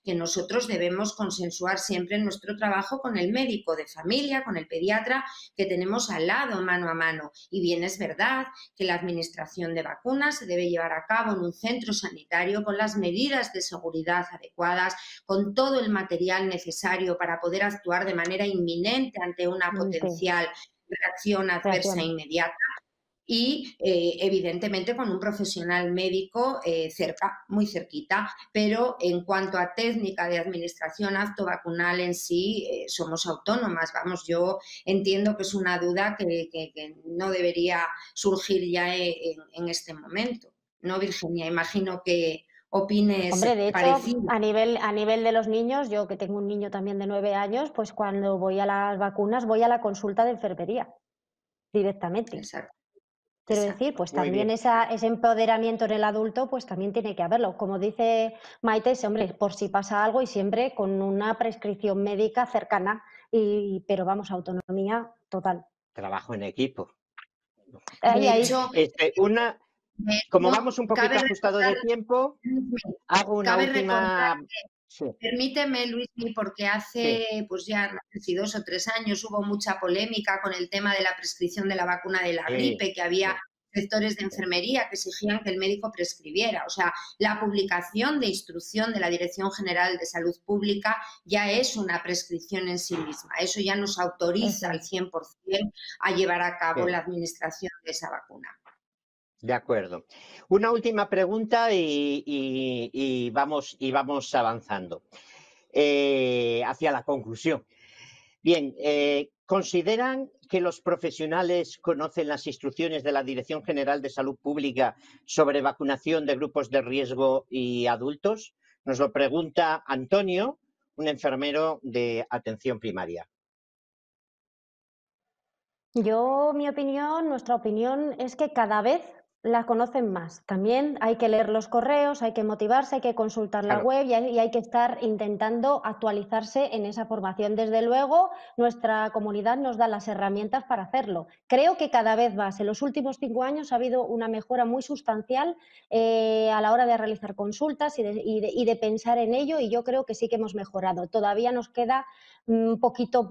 que nosotros debemos consensuar siempre nuestro trabajo con el médico de familia, con el pediatra que tenemos al lado, mano a mano. Y bien es verdad que la administración de vacunas se debe llevar a cabo en un centro sanitario con las medidas de seguridad adecuadas, con todo el material necesario para poder actuar de manera inminente ante una potencial reacción adversa inmediata y, evidentemente, con un profesional médico cerca, muy cerquita, pero en cuanto a técnica de administración acto vacunal en sí, somos autónomas. Vamos, yo entiendo que es una duda que no debería surgir ya en este momento, ¿no, Virginia? Imagino que opines Hombre, de hecho, parecido. a nivel de los niños, yo que tengo un niño también de 9 años, pues cuando voy a las vacunas voy a la consulta de enfermería directamente. Exacto. Quiero decir, pues Muy también bien. ese empoderamiento en el adulto, pues también tiene que haberlo. Como dice Maite, hombre, por si pasa algo y siempre con una prescripción médica cercana, pero vamos, autonomía total. Trabajo en equipo. Ahí, Como vamos un poquito ajustados de tiempo, hago una cabe última... recordar Sí, Permíteme, Luismi, porque hace sí, pues ya no sé si 2 o 3 años hubo mucha polémica con el tema de la prescripción de la vacuna de la sí, gripe, que había sí, sectores de sí. enfermería que exigían que el médico prescribiera. O sea, la publicación de instrucción de la Dirección General de Salud Pública ya es una prescripción en sí misma. Eso ya nos autoriza al 100% a llevar a cabo Sí. la administración de esa vacuna. De acuerdo. Una última pregunta y vamos avanzando hacia la conclusión. Bien, ¿consideran que los profesionales conocen las instrucciones de la Dirección General de Salud Pública sobre vacunación de grupos de riesgo y adultos? Nos lo pregunta Antonio, un enfermero de atención primaria. Nuestra opinión es que cada vez la conocen más. También hay que leer los correos, hay que motivarse, hay que consultar la Claro. web y hay que estar intentando actualizarse en esa formación. Desde luego, nuestra comunidad nos da las herramientas para hacerlo. Creo que cada vez más. En los últimos 5 años ha habido una mejora muy sustancial a la hora de realizar consultas y de pensar en ello, y yo creo que sí que hemos mejorado. Todavía nos queda un poquito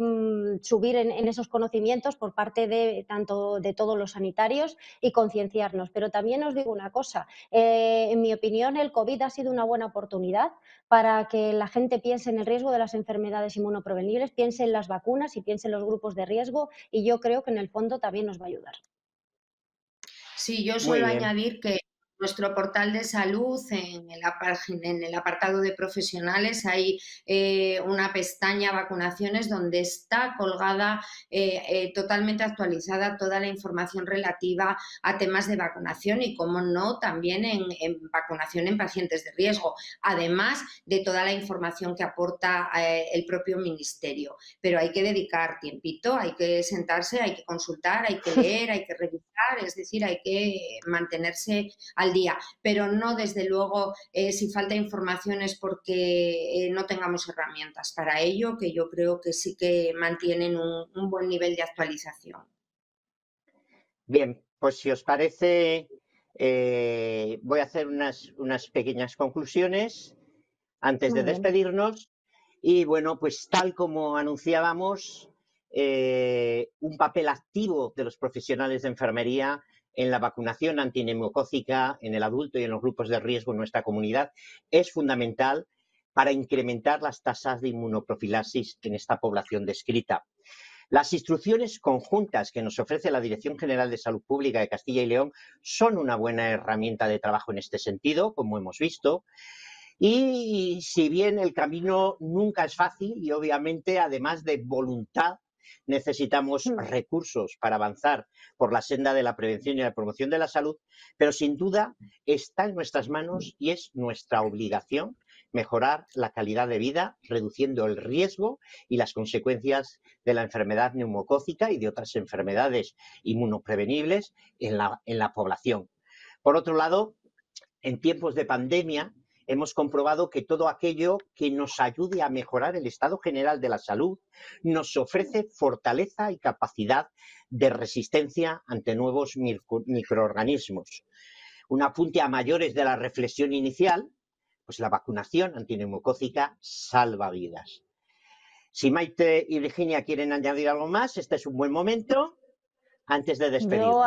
subir en esos conocimientos por parte de tanto de todos los sanitarios y concienciarnos. Pero también os digo una cosa, en mi opinión el COVID ha sido una buena oportunidad para que la gente piense en el riesgo de las enfermedades inmunoprevenibles, piense en las vacunas y piense en los grupos de riesgo, y yo creo que en el fondo también nos va a ayudar. Sí, yo Muy suelo bien. añadir que nuestro portal de salud, en el apartado de profesionales, hay una pestaña vacunaciones donde está colgada totalmente actualizada toda la información relativa a temas de vacunación y, como no, también en vacunación en pacientes de riesgo, además de toda la información que aporta el propio ministerio. Pero hay que dedicar tiempito, hay que sentarse, hay que consultar, hay que leer, hay que revisar, es decir, hay que mantenerse al día, pero no, desde luego, si falta información es porque no tengamos herramientas para ello, que yo creo que sí que mantienen un buen nivel de actualización. Bien, pues si os parece, voy a hacer unas pequeñas conclusiones antes de Muy bien. despedirnos. Y bueno, pues tal como anunciábamos, un papel activo de los profesionales de enfermería en la vacunación antineumocócica en el adulto y en los grupos de riesgo en nuestra comunidad es fundamental para incrementar las tasas de inmunoprofilaxis en esta población descrita. Las instrucciones conjuntas que nos ofrece la Dirección General de Salud Pública de Castilla y León son una buena herramienta de trabajo en este sentido, como hemos visto. Y si bien el camino nunca es fácil y obviamente, además de voluntad, necesitamos recursos para avanzar por la senda de la prevención y la promoción de la salud, pero sin duda está en nuestras manos y es nuestra obligación mejorar la calidad de vida, reduciendo el riesgo y las consecuencias de la enfermedad neumocócica y de otras enfermedades inmunoprevenibles en la población. Por otro lado, en tiempos de pandemia, hemos comprobado que todo aquello que nos ayude a mejorar el estado general de la salud nos ofrece fortaleza y capacidad de resistencia ante nuevos microorganismos. Un apunte a mayores de la reflexión inicial, pues la vacunación antineumocócica salva vidas. Si Maite y Virginia quieren añadir algo más, este es un buen momento antes de despedirnos. Yo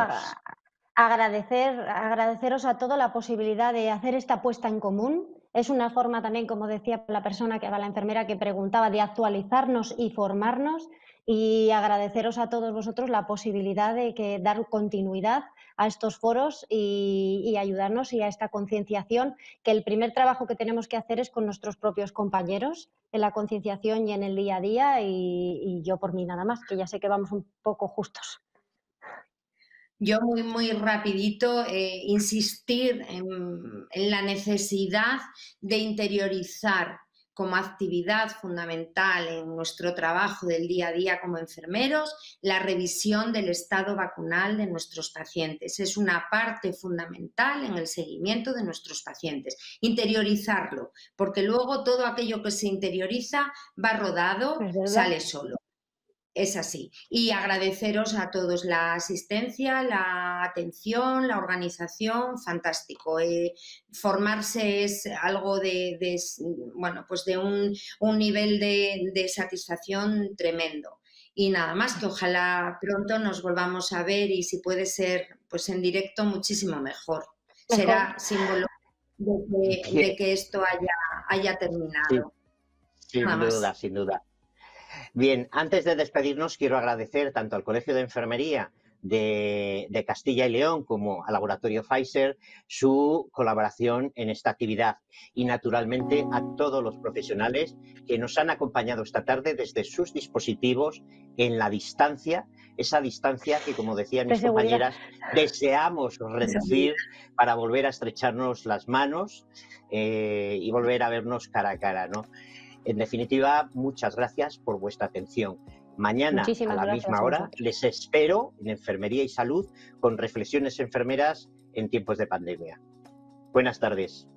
agradeceros a todos la posibilidad de hacer esta apuesta en común. Es una forma también, como decía la enfermera que preguntaba, de actualizarnos y formarnos, y agradeceros a todos vosotros la posibilidad de dar continuidad a estos foros y ayudarnos y a esta concienciación, que el primer trabajo que tenemos que hacer es con nuestros propios compañeros en la concienciación y en el día a día, y yo por mí nada más, que ya sé que vamos un poco justos. Yo muy rapidito insistir en la necesidad de interiorizar como actividad fundamental en nuestro trabajo del día a día como enfermeros la revisión del estado vacunal de nuestros pacientes. Es una parte fundamental en el seguimiento de nuestros pacientes. Interiorizarlo, porque luego todo aquello que se interioriza va rodado, sale solo. Es así. Y agradeceros a todos la asistencia, la atención, la organización, fantástico. Formarse es algo pues de un nivel de satisfacción tremendo. Y nada más, que ojalá pronto nos volvamos a ver, y si puede ser pues en directo, muchísimo mejor. Será símbolo de que esto haya terminado. Sí, sin duda. Bien, antes de despedirnos, quiero agradecer tanto al Colegio de Enfermería de Castilla y León como al Laboratorio Pfizer su colaboración en esta actividad, y naturalmente a todos los profesionales que nos han acompañado esta tarde desde sus dispositivos en la distancia, esa distancia que, como decían mis compañeras, deseamos reducir para volver a estrecharnos las manos y volver a vernos cara a cara, ¿no? En definitiva, muchas gracias por vuestra atención. Mañana a la misma hora les espero en Enfermería y Salud con reflexiones enfermeras en tiempos de pandemia. Buenas tardes.